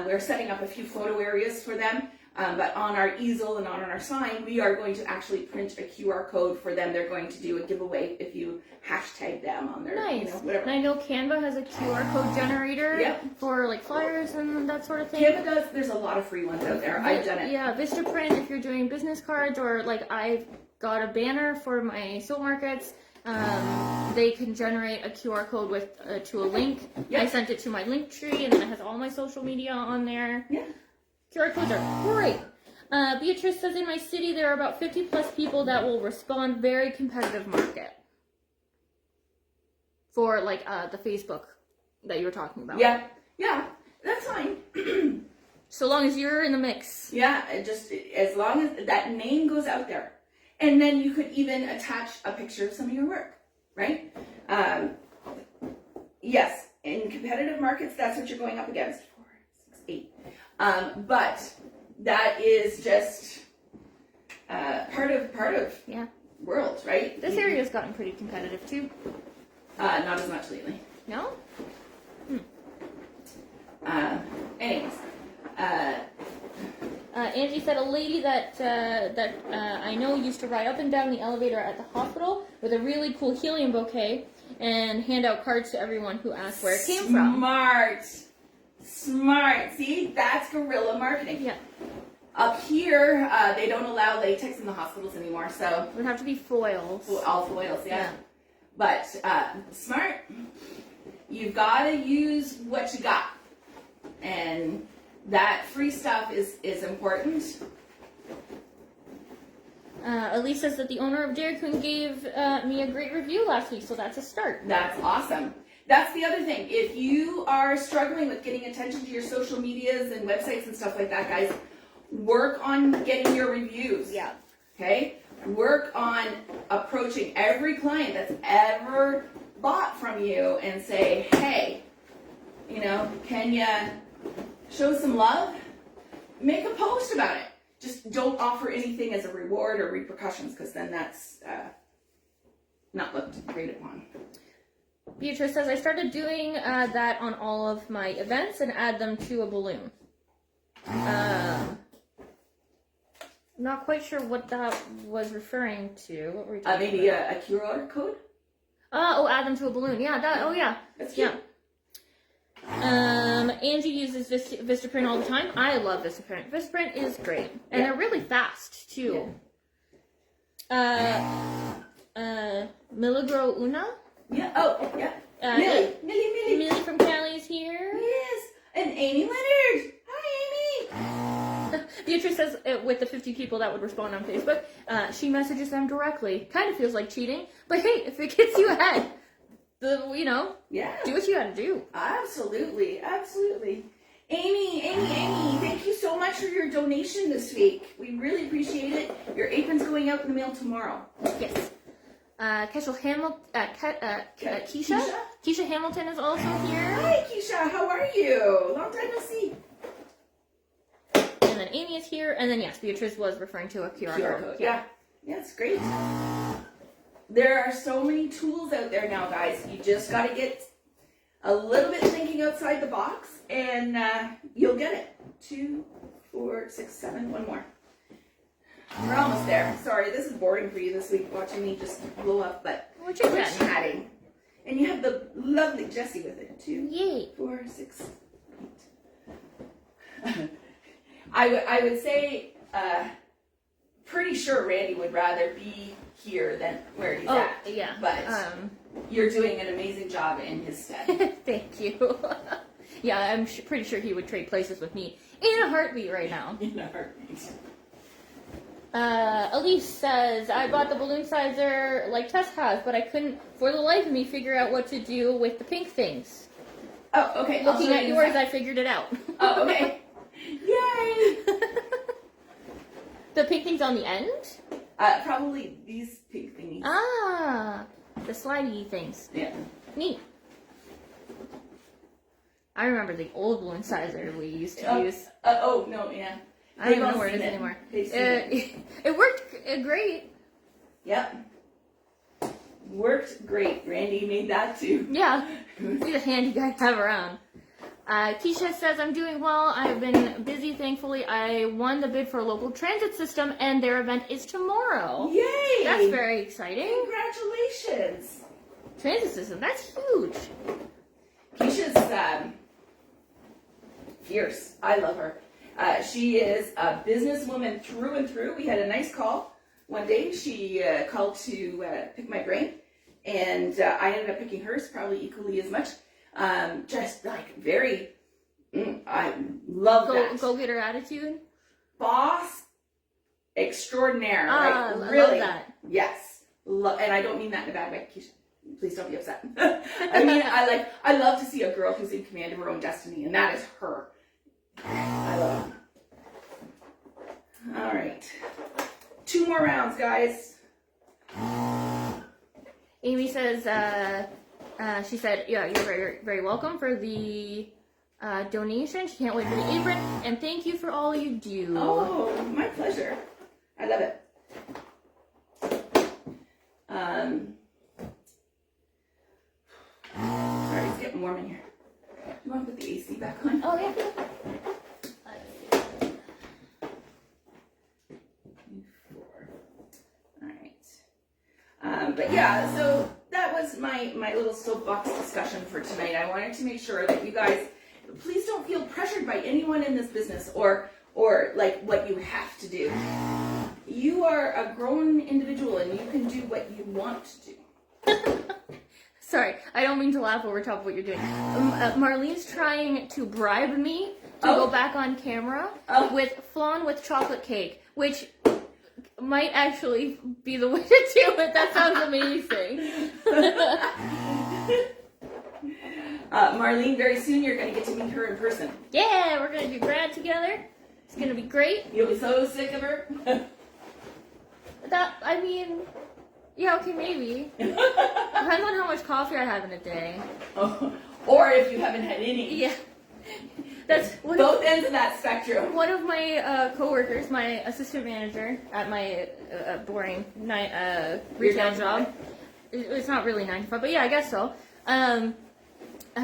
We're setting up a few photo areas for them. But on our easel and on our sign, we are going to actually print a QR code for them. They're going to do a giveaway if you hashtag them on their, Nice. whatever. And I know Canva has a QR code generator for like flyers and that sort of thing. Canva does. There's a lot of free ones out there. I've done it. Yeah, Vistaprint if you're doing business cards, or like I've got a banner for my soap markets. They can generate a QR code with to a link. I sent it to my link tree, and then it has all my social media on there. Yeah. QR codes are great. Beatrice says, in my city, there are about 50 plus people that will respond. Very competitive market. For, like, the Facebook that you were talking about. Yeah. Yeah. That's fine. So long as you're in the mix. Yeah. Just as long as that name goes out there. And then you could even attach a picture of some of your work. Right? Yes. In competitive markets, that's what you're going up against. 4, 6, 8. But that is just part of world, right? This area's gotten pretty competitive too. Not as much lately. No? Anyways. Angie said a lady that I know used to ride up and down the elevator at the hospital with a really cool helium bouquet and hand out cards to everyone who asked where it came from. Smart. See, that's guerrilla marketing. Yeah. Up here, they don't allow latex in the hospitals anymore, so It would have to be foils. all foils, yeah. But smart. You've got to use what you got, and that free stuff is important. Elise says that the owner of Dairy Queen gave me a great review last week, so that's a start. That's awesome. That's the other thing. If you are struggling with getting attention to your social medias and websites and stuff like that, guys, work on getting your reviews. Yeah. Okay? Work on approaching every client that's ever bought from you and say, hey, can you show some love? Make a post about it. Just don't offer anything as a reward or repercussions, because then that's not looked great upon. Beatrice says, I started doing that on all of my events and add them to a balloon. Not quite sure what that was referring to. What were you talking Maybe about? a QR code? Add them to a balloon. Yeah, That's cute. Angie uses Vistaprint all the time. I love Vistaprint. Vistaprint is great. And they're really fast, too. Milagro Una? Yeah. Oh, yeah. Millie from Cali is here. Yes. And Amy Leonard. Hi, Amy. Beatrice says with the 50 people that would respond on Facebook, she messages them directly. Kind of feels like cheating, but hey, if it gets you ahead, do what you gotta do. Absolutely. Amy, thank you so much for your donation this week. We really appreciate it. Your apron's going out in the mail tomorrow. Yes. Keisha Hamilton is also here. Hi, Keisha. How are you? Long time no see. And then Amy is here. And then, yes, Beatrice was referring to a QR code. Yeah, it's great. There are so many tools out there now, guys. You just got to get a little bit thinking outside the box, and you'll get it. 2, 4, 6, 7. One more. We're almost there. Sorry, this is boring for you this week, watching me just blow up, but we're chatting. And you have the lovely Jessie with it. 2, 4, 6, 8. I would say, pretty sure Randy would rather be here than where he's at. Yeah. But you're doing an amazing job in his stead. Thank you. Yeah, I'm pretty sure he would trade places with me in a heartbeat right now. In a heartbeat. Elise says, I bought the balloon sizer like Tess has, but I couldn't, for the life of me, figure out what to do with the pink things. Oh, okay. Looking at yours, I figured it out. Oh, okay. Yay! The pink things on the end? Probably these pink thingies. Ah, the slidey things. Yeah. Neat. I remember the old balloon sizer we used to use. No, yeah. I don't even know where it is anymore. It worked great. Yep. Worked great. Randy made that too. Yeah. He's a handy guy to have around. Keisha says, I'm doing well. I've been busy, thankfully. I won the bid for a local transit system, and their event is tomorrow. Yay! That's very exciting. Congratulations. Transit system, that's huge. Keisha's fierce. I love her. She is a businesswoman through and through. We had a nice call one day. She called to pick my brain, and I ended up picking hers probably equally as much. Just like very, I love that. Go-getter attitude. Boss extraordinaire. I really. love that. Yes. And I don't mean that in a bad way, Keisha. Please don't be upset. I mean, I love to see a girl who's in command of her own destiny, and that is her. I love her. All right. 2 more rounds, guys. Amy says, she said, yeah, you're very, very welcome for the donation. She can't wait for the apron, and thank you for all you do. Oh, my pleasure. I love it. Sorry, it's getting warm in here. Do you want to put the AC back on? Oh, yeah. But yeah, so that was my little soapbox discussion for tonight. I wanted to make sure that you guys, please don't feel pressured by anyone in this business or like what you have to do. You are a grown individual and you can do what you want to do. Sorry, I don't mean to laugh over top of what you're doing. Marlene's trying to bribe me to go back on camera with flan with chocolate cake, which might actually be the way to do it. That sounds amazing. Marlene, very soon you're going to get to meet her in person. Yeah, we're going to do grad together. It's going to be great. You'll be so sick of her. Yeah, okay, maybe. Depends on how much coffee I have in a day. Oh, or if you haven't had any. Yeah. That's both ends of that spectrum. One of my coworkers, my assistant manager at my boring retail job. It's not really 9 to 5, but yeah, I guess so.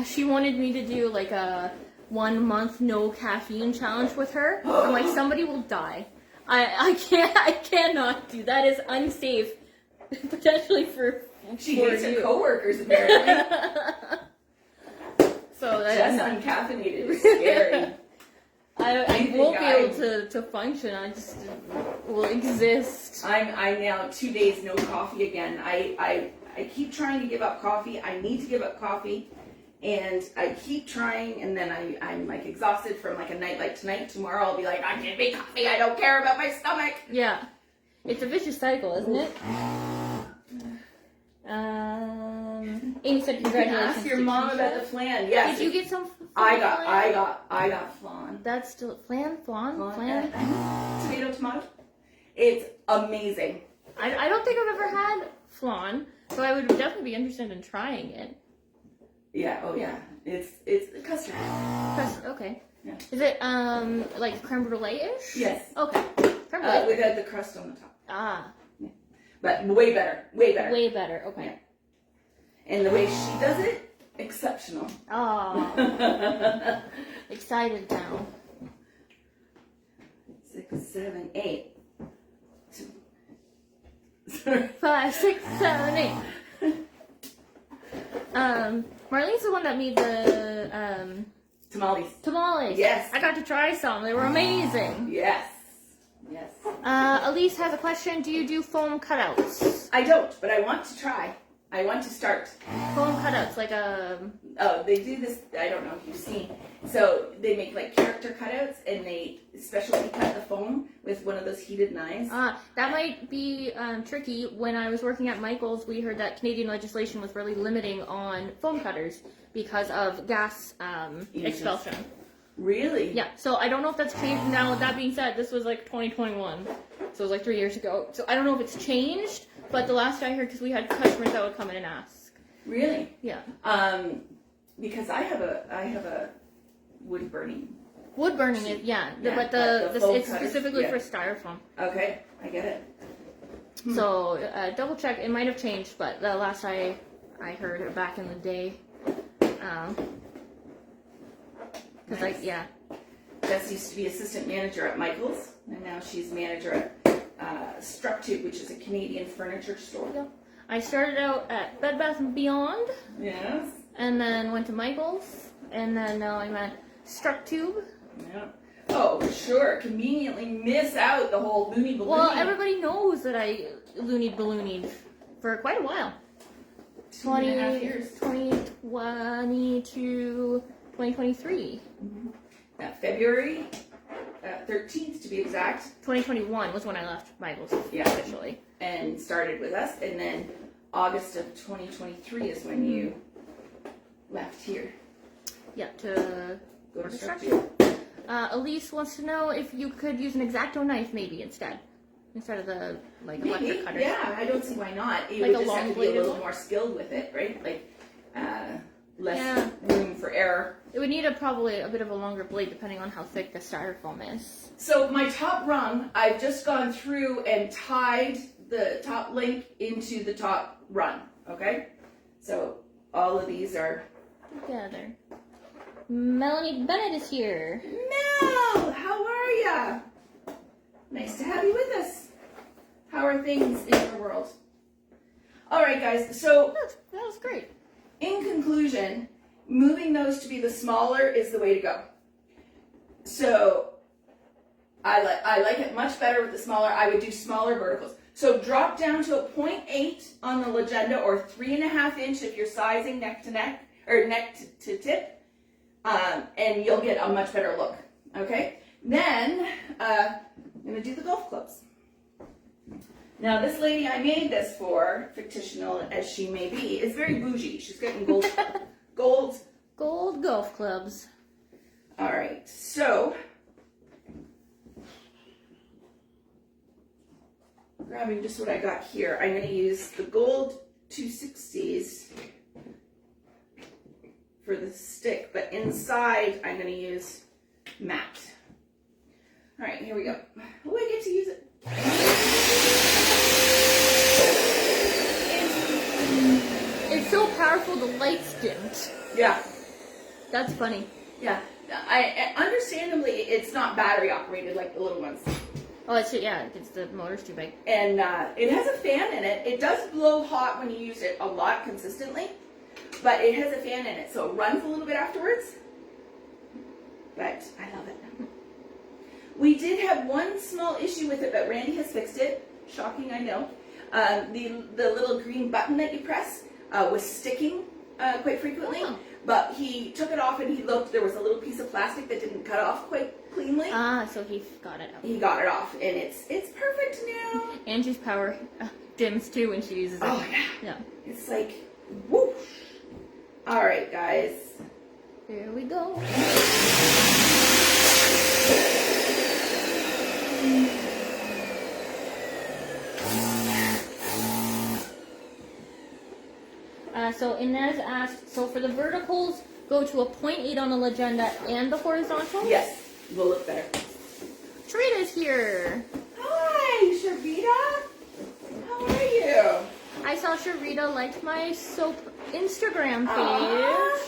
She wanted me to do like a 1 month no caffeine challenge with her. I'm like, somebody will die. I cannot do that. Is unsafe, potentially for she hates her coworkers apparently. So just uncaffeinated is scary. I won't be able to function. I just will exist. I'm now 2 days no coffee again. I keep trying to give up coffee. I need to give up coffee, and I keep trying, and then I'm like exhausted from like a night like tonight. Tomorrow I'll be like, I can't make coffee. I don't care about my stomach. Yeah, it's a vicious cycle, isn't it? Amy said congratulations. Ask your mom about the flan. Yes. Did you get some? I got flan. That's still flan. Tomato. It's amazing. I don't think I've ever had flan, so I would definitely be interested in trying it. Yeah. Oh yeah. It's custard. Custard. Okay. Yeah. Is it like creme brulee-ish? Yes. Okay. Creme brulee. Without the crust on the top. Ah. But way better. Way better. Okay. Yeah. And the way she does it, exceptional. Oh. Excited now. 6, 7, 8. 5, 6, 7, 8. Marlene's the one that made the tamales. Yes. I got to try some. They were amazing. Yes. Elise has a question. Do you do foam cutouts? I don't, but I want to try. I want to start. Foam cutouts, like a... Oh, they do this, I don't know if you've seen. So they make like character cutouts and they specially cut the foam with one of those heated knives. That might be tricky. When I was working at Michael's, we heard that Canadian legislation was really limiting on foam cutters because of gas expulsion. Really? Yeah, so I don't know if that's changed. Now, with that being said, this was like 2021, so it was like 3 years ago. So I don't know if it's changed, but the last I heard, because we had customers that would come in and ask. Really? Yeah. Because I have a wood burning. Wood burning is, yeah, but it's specifically for styrofoam. Okay, I get it. So double check. It might have changed, but the last I heard back in the day. Cause Nice. Jess used to be assistant manager at Michael's, and now she's manager at Structube, which is a Canadian furniture store. Yeah. I started out at Bed Bath & Beyond, Yes. and then went to Michael's, and then now I'm at Structube. Yeah. Oh, sure. Conveniently miss out the whole Looney Ballooney. Well, everybody knows that I Looneyed Ballooneyed for quite a while. 2.5 years. 2020 to 2023. Mm-hmm. February 13th, to be exact. 2021 was when I left Michael's officially. And started with us. And then August of 2023 is when you left here. Yeah, to Go to Structure. Elise wants to know if you could use an X-Acto knife maybe instead of the electric cutter. Yeah, I don't see why not. You Like would a just have to be a long-bladed little one? more skilled with it, right? Like less room for error. It would need probably a bit of a longer blade depending on how thick the styrofoam is. So my top rung, I've just gone through and tied the top link into the top run. Okay, so all of these are Together. Melanie Bennett is here. Mel, how are ya? Nice to have you with us. How are things in your world? All right, guys. So That was great. in conclusion, moving those to be the smaller is the way to go. So I like it much better with the smaller. I would do smaller verticals. So drop down to a 0.8 on the legenda, or 3.5 inch if you're sizing neck to neck or neck to tip, and you'll get a much better look. Okay. Then I'm gonna do the golf clubs. Now this lady I made this for, fictional as she may be, is very bougie. She's getting gold. Gold golf clubs. All right, so grabbing just what I got here, I'm going to use the gold 260s for the stick, but inside I'm going to use matte. All right, here we go. Oh, I get to use it. It's so powerful the lights didn't. Yeah. That's funny. Yeah, understandably, it's not battery operated like the little ones. Oh, it's the motor's too big. And it has a fan in it. It does blow hot when you use it a lot consistently, but it has a fan in it, so it runs a little bit afterwards. But I love it. We did have one small issue with it, but Randy has fixed it. Shocking, I know. The little green button that you press was sticking quite frequently. Oh. But he took it off and he looked, there was a little piece of plastic that didn't cut off quite cleanly. So he got it out. He got it off, and it's perfect now. Angie's power dims too when she uses it. Oh, yeah. Yeah. It's like, whoosh. All right, guys. Here we go. So Inez asked, so for the verticals, go to a 0.8 on the legenda and the horizontal? Yes, will look better. Trina's here. Hi, Sharita. How are you? I saw Sharita liked my soap Instagram page. Aw,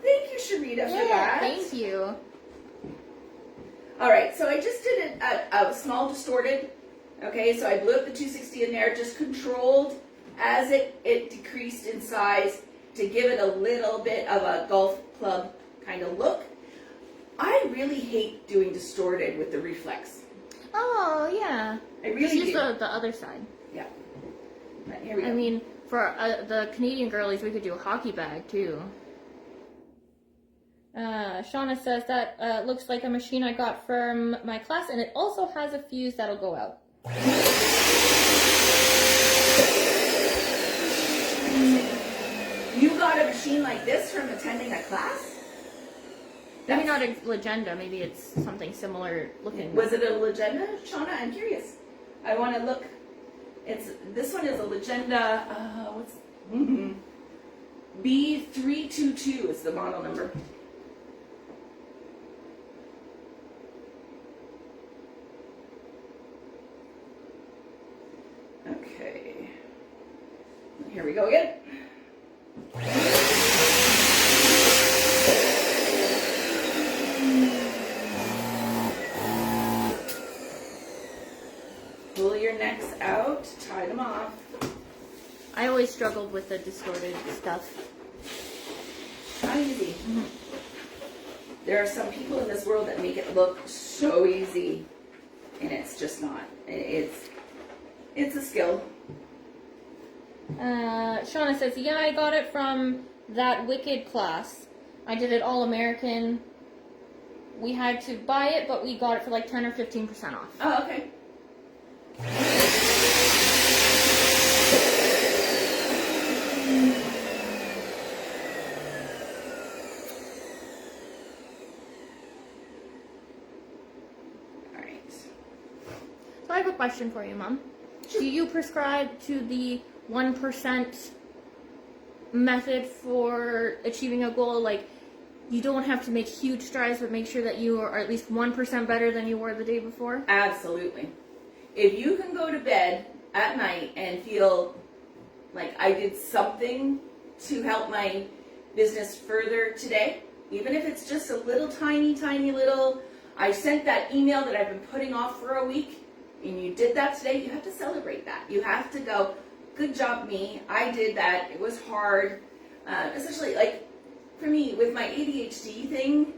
thank you, Sharita, for that. Thank you. All right, so I just did a small distorted. Okay, so I blew up the 260 in there, just controlled as it decreased in size to give it a little bit of a golf club kind of look. I really hate doing distorted with the reflex. Oh, yeah. I really Just do. the other side. Yeah. Right, here we go. I mean, for the Canadian girlies, we could do a hockey bag, too. Shauna says that looks like a machine I got from my class, and it also has a fuse that'll go out. You got a machine like this from attending a class? Maybe not a legenda, maybe it's something similar looking. Was it a legenda, Shauna? I'm curious. I want to look. This one is a legenda. B322 is the model number. Okay. Here we go again. your necks out, tie them off. I always struggled with the distorted stuff. Not easy. There are some people in this world that make it look so easy, and it's just not. It's a skill. Shauna says, yeah, I got it from that Wicked class. I did it all American. We had to buy it, but we got it for like 10 or 15% off. Oh, okay. All right. So I have a question for you, Mom. Do you prescribe to the 1% method for achieving a goal? Like, you don't have to make huge strides, but make sure that you are at least 1% better than you were the day before? Absolutely. If you can go to bed at night and feel like I did something to help my business further today, even if it's just a little tiny little, I sent that email that I've been putting off for a week, and you did that today, you have to celebrate that. You have to go, good job me, I did that, it was hard. Especially like for me with my ADHD thing,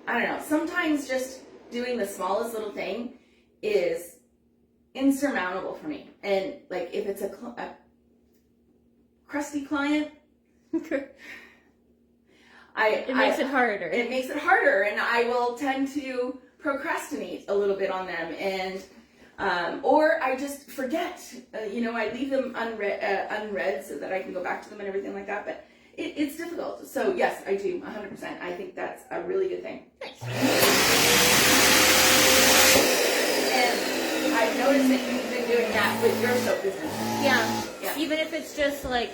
I don't know, sometimes just doing the smallest little thing is insurmountable for me. And like if it's a crusty client, it makes it harder. It makes it harder, and I will tend to procrastinate a little bit on them, and or I just forget. I leave them unread so that I can go back to them and everything like that. But it's difficult. So yes, I do 100%. I think that's a really good thing. Nice. And I've noticed that you've been doing that with your soap business. Yeah. Even if it's just like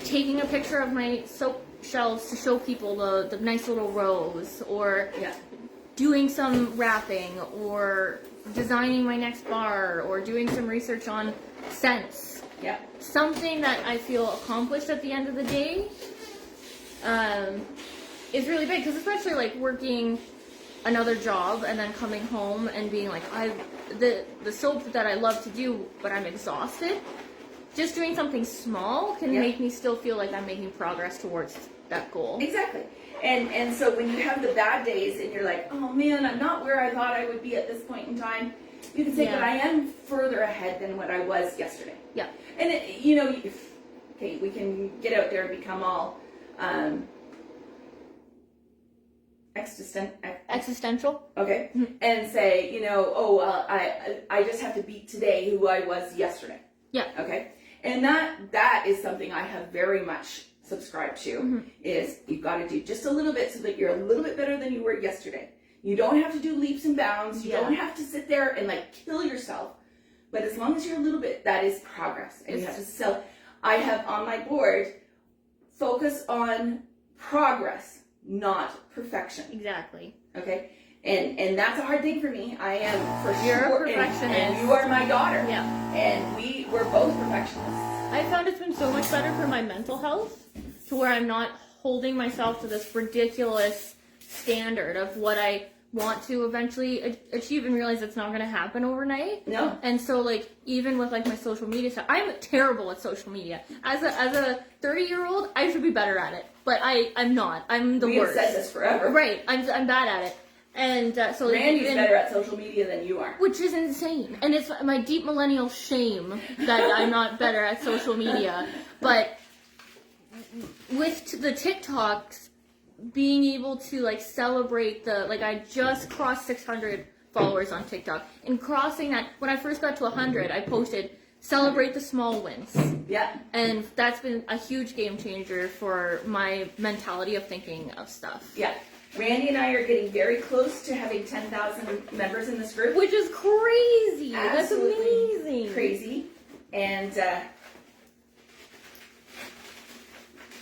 taking a picture of my soap shelves to show people the nice little rows, or doing some wrapping, or designing my next bar, or doing some research on scents. Yeah. Something that I feel accomplished at the end of the day is really big, because especially like working another job and then coming home and being like, the soap that I love to do, but I'm exhausted. Just doing something small can make me still feel like I'm making progress towards that goal. Exactly. And so when you have the bad days and you're like, oh man, I'm not where I thought I would be at this point in time, you can say, but I am further ahead than what I was yesterday. Yeah. And we can get out there and become all existential. Okay. Mm-hmm. And say, I just have to beat today who I was yesterday. Yeah. Okay. And that is something I have very much subscribed to, is you've got to do just a little bit so that you're a little bit better than you were yesterday. You don't have to do leaps and bounds. You don't have to sit there and like kill yourself. But as long as you're a little bit, that is progress. And you have to I have on my board, focus on progress, not perfection. Exactly. Okay? And that's a hard thing for me. I am for You're sure. a perfectionist. And you are my daughter. Yeah. And we're both perfectionists. I found it's been so much better for my mental health, to where I'm not holding myself to this ridiculous standard of what I want to eventually achieve, and realize it's not going to happen overnight. No. And so, like, even with like my social media stuff, I'm terrible at social media. As a 30-year-old, I should be better at it, but I'm not. I'm the worst. We have said this forever. Right. I'm bad at it. And so like, Randy's better at social media than you are. Which is insane. And it's my deep millennial shame that I'm not better at social media. But with the TikToks, being able to like celebrate I just crossed 600 followers on TikTok. And crossing that, when I first got to 100, I posted, celebrate the small wins. Yeah. And that's been a huge game changer for my mentality of thinking of stuff. Yeah. Randy and I are getting very close to having 10,000 members in this group. Which is crazy. Absolutely that's amazing. Crazy. And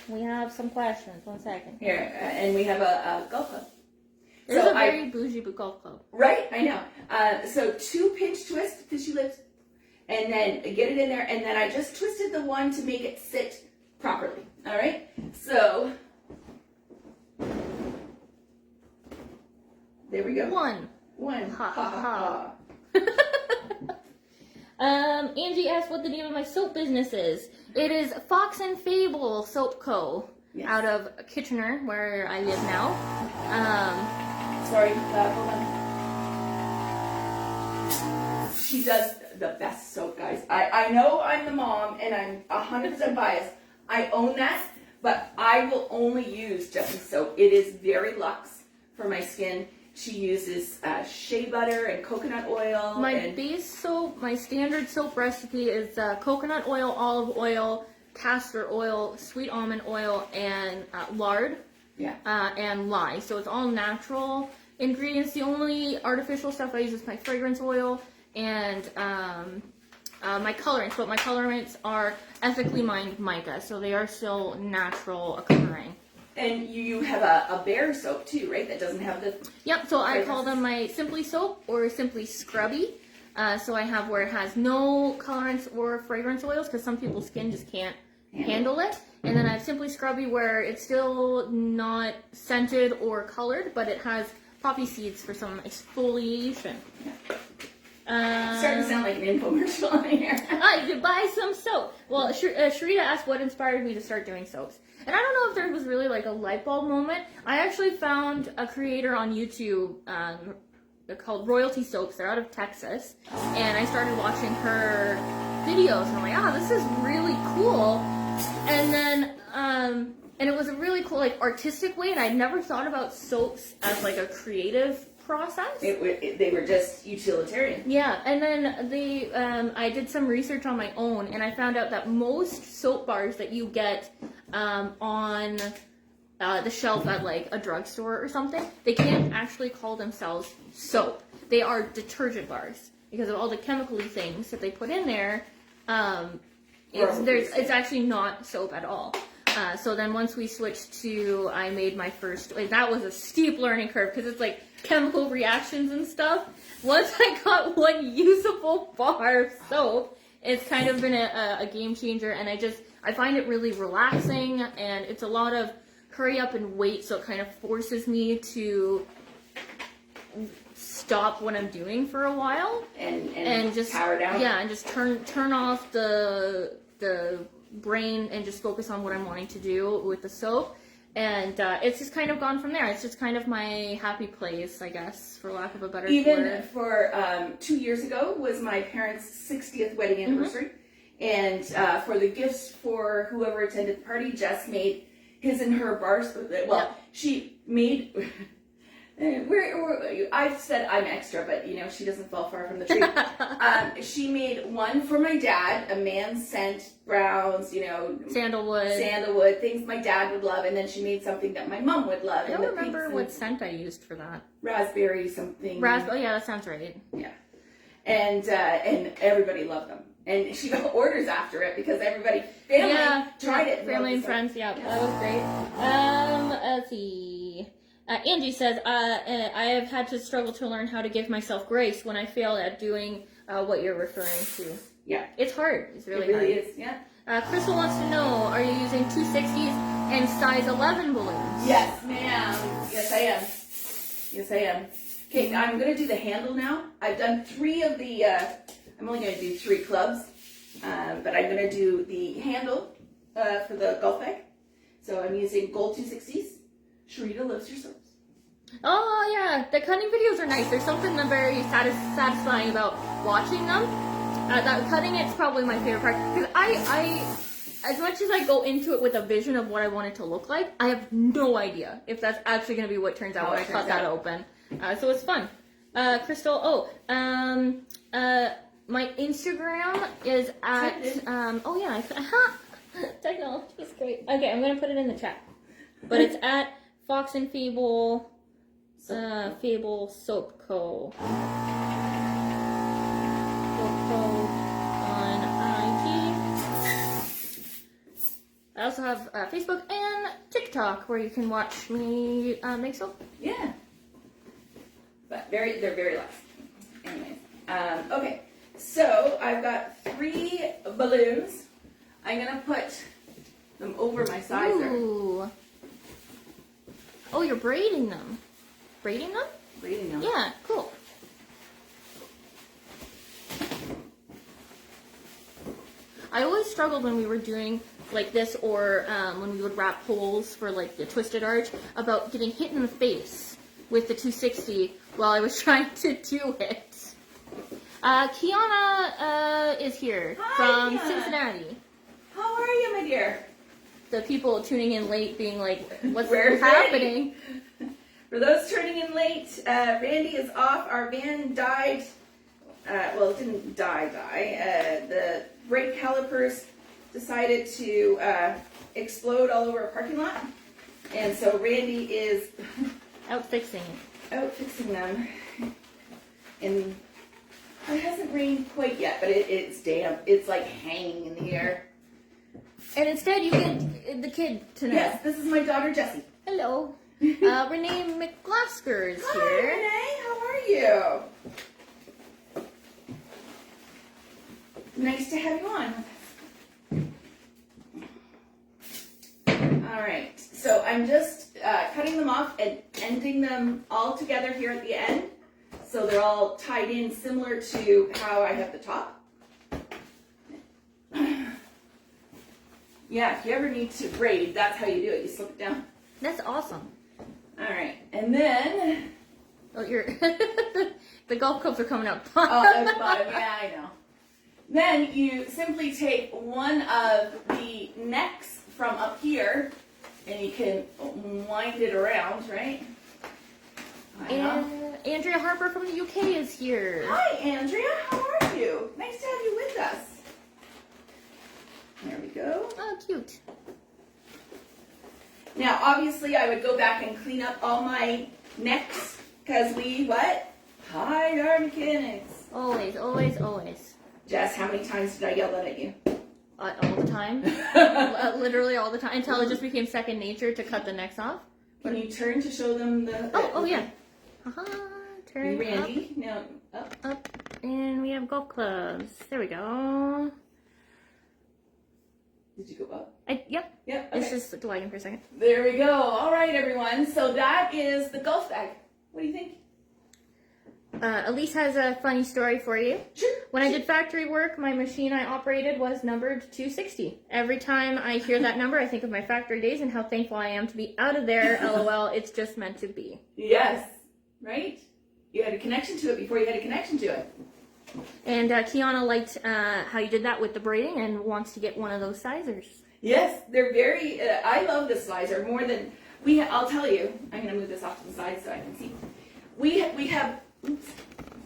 we have some questions. 1 second. Here, and we have a golf club. It's a very bougie golf club. Right? I know. So 2 pinch twist, fishy lips, and then get it in there. And then I just twisted the one to make it sit properly. All right? So there we go. One. Ha ha ha. Angie asked what the name of my soap business is. It is Fox and Fable Soap Co. Yes. Out of Kitchener, where I live now. Sorry, hold on. She does the best soap, guys. I know I'm the mom and I'm 100% biased. I own that, but I will only use Jessie's soap. It is very luxe for my skin. She uses shea butter and coconut oil. My base soap, my standard soap recipe is coconut oil, olive oil, castor oil, sweet almond oil, and lard. Yeah. And lye. So it's all natural ingredients. The only artificial stuff I use is my fragrance oil and my colorants. But my colorants are ethically mined mica, so they are still natural occurring. And you have a bear soap too, right? That doesn't have the... Yep, so I call them my Simply Soap or Simply Scrubby. So I have where it has no colorants or fragrance oils because some people's skin just can't handle it. And then I have Simply Scrubby where it's still not scented or colored, but it has poppy seeds for some exfoliation. Starting to sound like an infomercial on here. You could buy some soap. Well, Sharita asked what inspired me to start doing soaps. And I don't know if there was really like a light bulb moment. I actually found a creator on YouTube called Royalty Soaps. They're out of Texas. And I started watching her videos. And I'm like, this is really cool. And then, and it was a really cool like artistic way. And I'd never thought about soaps as like a creative process. They were just utilitarian. Yeah, and then I did some research on my own, and I found out that most soap bars that you get on the shelf at like a drugstore or something, they can't actually call themselves soap. They are detergent bars because of all the chemical-y things that they put in there. It's actually not soap at all. So then once we switched to, I made my first, that was a steep learning curve because it's like chemical reactions and stuff. Once I got one usable bar of soap, it's kind of been a game changer, and I find it really relaxing, and it's a lot of hurry up and wait, so it kind of forces me to stop what I'm doing for a while and just power down. Yeah, and just turn off the brain and just focus on what I'm wanting to do with the soap. And it's just kind of gone from there. It's just kind of my happy place, I guess, for lack of a better word. Even for 2 years ago was my parents' 60th wedding anniversary. And for the gifts for whoever attended the party, Jess made his and her bars. Well, she made... I've said I'm extra, but she doesn't fall far from the tree. She made one for my dad, a man scent, browns, sandalwood, things my dad would love, and then she made something that my mom would love. I don't remember what scent I used for that. Raspberry something. Oh yeah, that sounds right. Yeah, and everybody loved them, and she got orders after it because family tried it. Family and friends, that was great. Let's see. Angie says, I have had to struggle to learn how to give myself grace when I fail at doing what you're referring to. Yeah. It's hard. It's really hard. It really is, yeah. Crystal wants to know, are you using 260s and size 11 balloons? Yes, ma'am. Yes, I am. Okay, I'm going to do the handle now. I've done 3 of the, I'm only going to do 3 clubs, but I'm going to do the handle for the golf bag. So I'm using gold 260s. Sharita loves your soaps. Oh yeah, the cutting videos are nice. There's something very satisfying about watching them. That cutting it's probably my favorite part because I as much as I go into it with a vision of what I want it to look like, I have no idea if that's actually going to be what turns out when I cut that open. So it's fun. Crystal, my Instagram is at technology is great. Okay, I'm gonna put it in the chat, but it's at Fox and Fable, Fable Soap Co. On IG. I also have Facebook and TikTok where you can watch me make soap. Yeah. But they're very last. Anyways. Okay. So I've got 3 balloons. I'm gonna put them over my sizer. Ooh. Oh, you're braiding them. Braiding them? Braiding them. Yeah, cool. I always struggled when we were doing like this, or when we would wrap holes for like the twisted arch, about getting hit in the face with the 260 while I was trying to do it. Kiana is here. Hi, from Kiana. Cincinnati. How are you, my dear? The people tuning in late being like, what's Where's happening? For those turning in late, Randy is off. Our van died. Well, it didn't die. The brake calipers decided to explode all over a parking lot. And so Randy is Out fixing. out fixing them. And it hasn't rained quite yet, but it's damp. It's like hanging in the air. And instead you get the kid tonight. Yes, this is my daughter, Jessie. Hello. Renee McGlasker is Hi, here. Renee. How are you? Nice to have you on with us. All right. So I'm just cutting them off and ending them all together here at the end. So they're all tied in similar to how I have the top. Yeah, if you ever need to braid, that's how you do it. You slip it down. That's awesome. All right. And then... Oh, you're the golf clubs are coming up. Oh, at the bottom. Yeah, I know. Then you simply take one of the necks from up here, and you can wind it around, right? And Andrea Harper from the UK is here. Hi, Andrea. How are you? Nice to have you with us. There we go. Oh, cute. Now, obviously, I would go back and clean up all my necks, because we, what? Hide our mechanics. Always, always, always. Jess, how many times did I yell that at you? All the time. Literally all the time, until it just became second nature to cut the necks off. Can you turn to show them the... Oh, yeah. Turn Randy. Now, up, and we have golf clubs. There we go. Did you go up? Yep. Yep. Okay. It's just lagging for a second. There we go. All right, everyone. So that is the golf bag. What do you think? Elise has a funny story for you. Sure. When I did factory work, my machine I operated was numbered 260. Every time I hear that number, I think of my factory days and how thankful I am to be out of there. LOL, it's just meant to be. Yes. Right? You had a connection to it before you had a connection to it. And Kiana liked how you did that with the braiding and wants to get one of those sizers. Yes, they're very, I love this sizer more than, I'll tell you, I'm going to move this off to the side so I can see. We have, oops,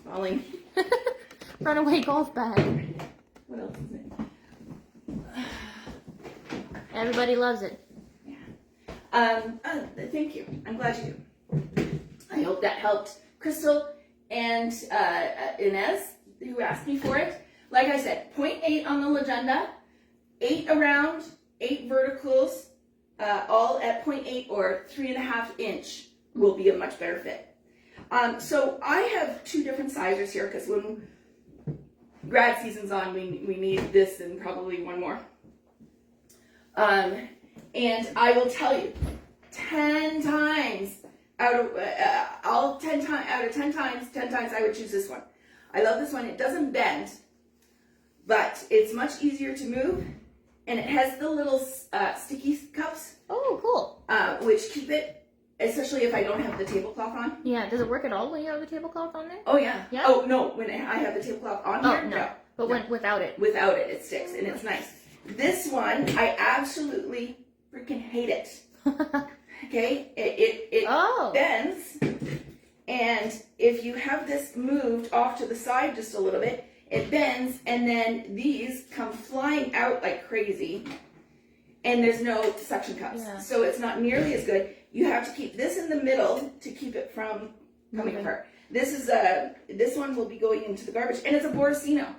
falling. Runaway golf bag. What else is it? Everybody loves it. Yeah. Thank you. I'm glad you do. I hope that helped Crystal and Inez, who asked me for it. Like I said, 0.8 on the legenda, 8 around, 8 verticals, all at 0.8 or 3.5 inch will be a much better fit. So I have 2 different sizers here because when grad season's on, we need this and probably one more. And I will tell you, 10 times out of 10 times I would choose this one. I love this one. It doesn't bend, but it's much easier to move, and it has the little sticky cups. Oh, cool. Which keep it, especially if I don't have the tablecloth on. Yeah, does it work at all when you have the tablecloth on there? Oh yeah. Yeah? Oh no, when I have the tablecloth on here, no. But no. when without it? Without it, it sticks, and it's nice. This one, I absolutely freaking hate it. Okay, it bends, and if you have this moved off to the side just a little bit, it bends, and then these come flying out like crazy, and there's no suction cups, so it's not nearly as good. You have to keep this in the middle to keep it from coming apart. This one will be going into the garbage, and it's a Borsino,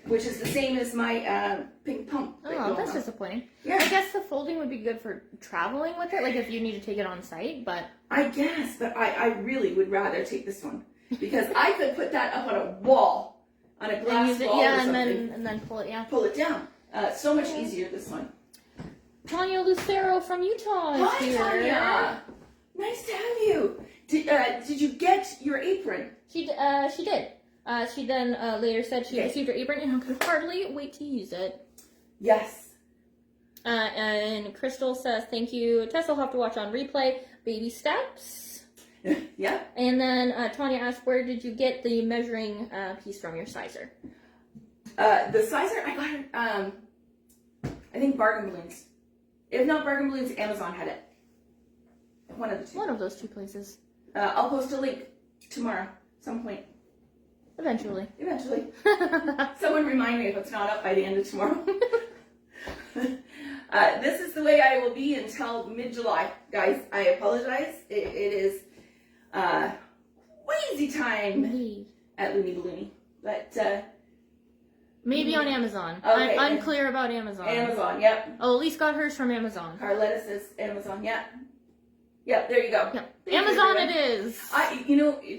which is the same as my pink pump. Oh, that's disappointing. Yeah. I guess the folding would be good for traveling with it, like if you need to take it on site, but... I guess, but I really would rather take this one, because I could put that up on a wall, on a glass wall or something. and then pull it, Pull it down. So much easier, this one. Tanya Lucero from Utah is Hi, here. Tanya. Nice to have you. Did you get your apron? She did. She then later said she received her apron and I could hardly wait to use it. Yes. And Crystal says, thank you. Tessa will have to watch on replay. Baby steps. Yeah. And then Tanya asked, where did you get the measuring piece from your sizer? The sizer, I got it, I think Bargain Balloons. If not Bargain Balloons, Amazon had it. One of the two. One of those two places. I'll post a link tomorrow, some point. Eventually. Eventually. Someone remind me if it's not up by the end of tomorrow. This is the way I will be until mid-July. Guys, I apologize. It is crazy time Indeed. at Looney Ballooney. But, maybe on Amazon. Okay. I'm unclear about Amazon. Amazon, yep. Oh, Elise got hers from Amazon. Carletta says Amazon, yep. Yep, there you go. Yep. Thank you, Amazon everyone. it is.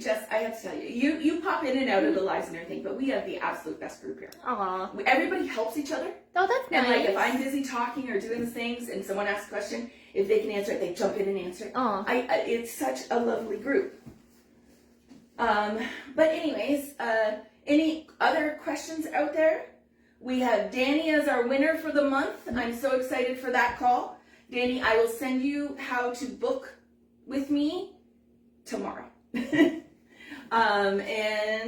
Jess, I have to tell you, you pop in and out of the lives and everything, but we have the absolute best group here. Aw. Everybody helps each other. Oh, that's nice. And like if I'm busy talking or doing the things and someone asks a question, if they can answer it, they jump in and answer it. Aw. It's such a lovely group. But anyways, any other questions out there? We have Danny as our winner for the month. I'm so excited for that call. Danny, I will send you how to book with me tomorrow. And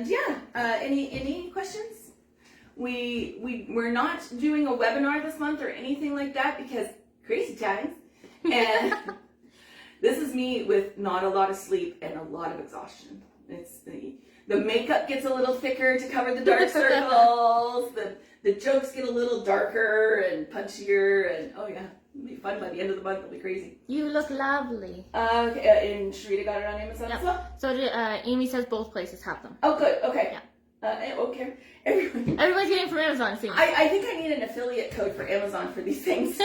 yeah, any questions? We're not doing a webinar this month or anything like that because crazy times. And this is me with not a lot of sleep and a lot of exhaustion. It's the makeup gets a little thicker to cover the dark circles. The jokes get a little darker and punchier, and oh yeah, it'll be fun by the end of the month. It'll be crazy. You look lovely. Okay, and Sharita got it on Amazon Yep. as well? So Amy says both places have them. Oh, good, okay. Yeah. Okay, everyone. Everybody's getting from Amazon, it seems. I think I need an affiliate code for Amazon for these things.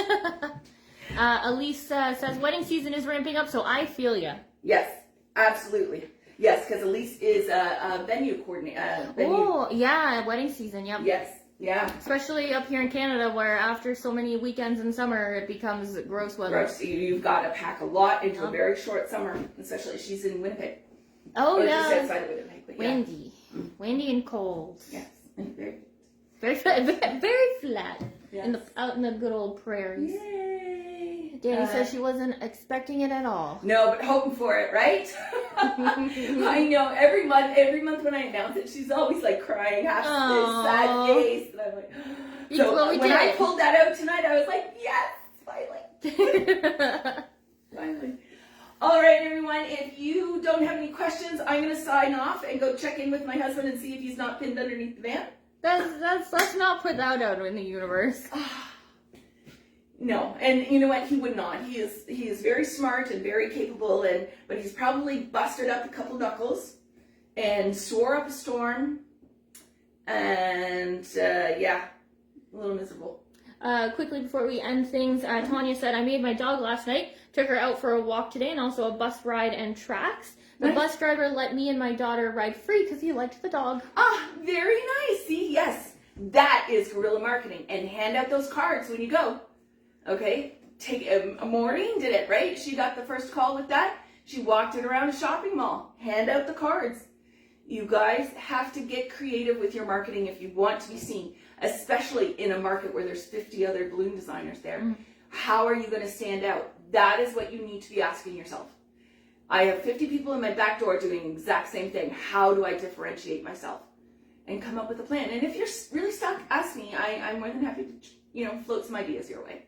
Elise says wedding season is ramping up, so I feel ya. Yes, absolutely. Yes, because Elise is a venue coordinator. Oh, yeah, wedding season, yep. Yes, yeah. Especially up here in Canada, where after so many weekends in summer, it becomes gross weather. Gross. You've got to pack a lot into a very short summer, especially she's in Winnipeg. Oh, or yeah. just outside of Winnipeg. But yeah. Windy. Windy and cold. Yes. And Very flat. Very flat. Yes. Out in the good old prairies. Yay. Danny says she wasn't expecting it at all. No, but hoping for it, right? I know. Every month when I announce it, she's always like crying, half this sad face. And I'm like, so Well, when I pulled that out tonight, I was like, yes, finally. Finally. All right, everyone. If you don't have any questions, I'm going to sign off and go check in with my husband and see if he's not pinned underneath the van. Let's not put that out in the universe. No, and you know what? He would not. He is very smart and very capable, but he's probably busted up a couple knuckles and swore up a storm, and yeah, a little miserable. Quickly before we end things, Tanya said, I made my dog last night, took her out for a walk today, and also a bus ride and tracks. The Nice. bus driver let me and my daughter ride free because he liked the dog. Ah, very nice. See, yes, that is guerrilla marketing, and hand out those cards when you go. Okay, Maureen did it, right? She got the first call with that. She walked it around a shopping mall. Hand out the cards. You guys have to get creative with your marketing if you want to be seen, especially in a market where there's 50 other balloon designers there. Mm. How are you going to stand out? That is what you need to be asking yourself. I have 50 people in my back door doing the exact same thing. How do I differentiate myself? And come up with a plan. And if you're really stuck, ask me. I'm more than happy to, float some ideas your way.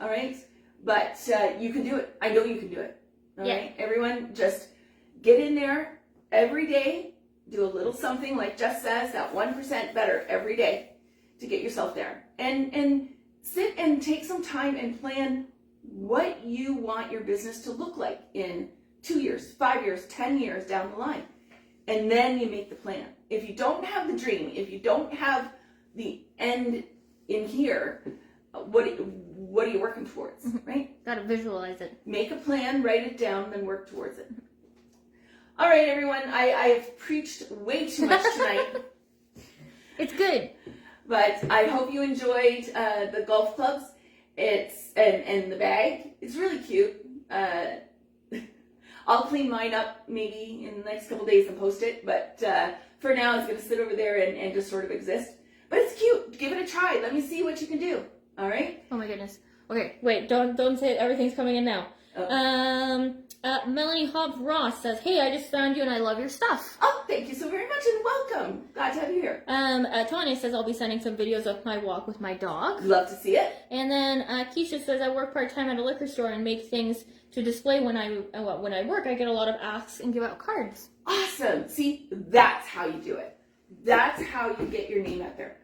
All right? But you can do it. I know you can do it. All right? Everyone, just get in there every day. Do a little something, like Jess says, that 1% better every day to get yourself there. And sit and take some time and plan what you want your business to look like in 2 years, 5 years, 10 years down the line. And then you make the plan. If you don't have the dream, if you don't have the end in here, what are you working towards, right? Gotta visualize it. Make a plan, write it down, then work towards it. All right, everyone. I have preached way too much tonight. It's good. But I hope you enjoyed the golf clubs. And the bag. It's really cute. I'll clean mine up maybe in the next couple days and post it. But for now, it's going to sit over there and just sort of exist. But it's cute. Give it a try. Let me see what you can do. All right. Oh my goodness. Okay, wait, don't say it. Everything's coming in now. Oh. Melanie Hobbs Ross says, "Hey, I just found you and I love your stuff." Oh, thank you so very much and welcome. Glad to have you here. Tanya says, "I'll be sending some videos of my walk with my dog." Love to see it. And then Keisha says, "I work part-time at a liquor store and make things to display when I work. I get a lot of asks and give out cards." Awesome. See, that's how you do it. That's how you get your name out there.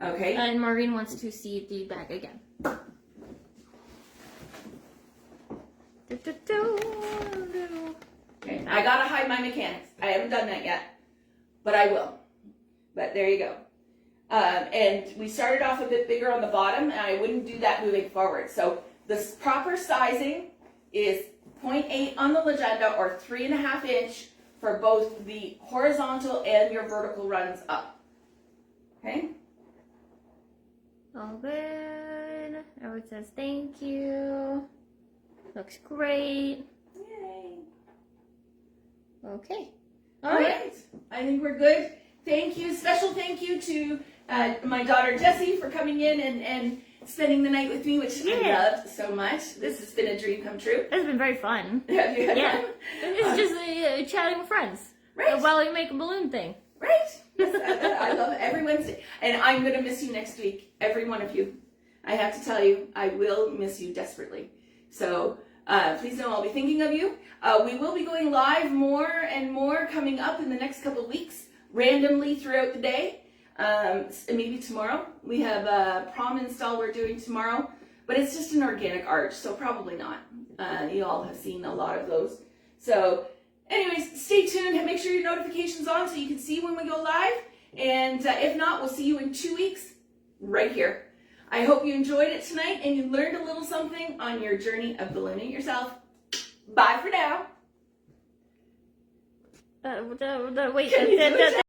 Okay? And Maureen wants to see the bag again. Okay, I gotta hide my mechanics. I haven't done that yet, but I will. But there you go. And we started off a bit bigger on the bottom, and I wouldn't do that moving forward. So the proper sizing is 0.8 on the legenda or 3.5 inch for both the horizontal and your vertical runs up. Okay? All good. Edward says thank you. Looks great. Yay. Okay. All right. I think we're good. Thank you. Special thank you to my daughter Jessie for coming in and spending the night with me, which I loved so much. This has been a dream come true. It's been very fun. Have you had fun? It's just chatting with friends. Right. While we make a balloon thing. Right. Yes, I love it every Wednesday. And I'm going to miss you next week, every one of you. I have to tell you, I will miss you desperately. So please know I'll be thinking of you. We will be going live more and more coming up in the next couple of weeks, randomly throughout the day. Maybe tomorrow. We have a prom install we're doing tomorrow, but it's just an organic arch, so probably not. You all have seen a lot of those. So anyways, stay tuned and make sure your notification's on so you can see when we go live. And if not, we'll see you in 2 weeks right here. I hope you enjoyed it tonight and you learned a little something on your journey of ballooning yourself. Bye for now. Wait. Can you do it,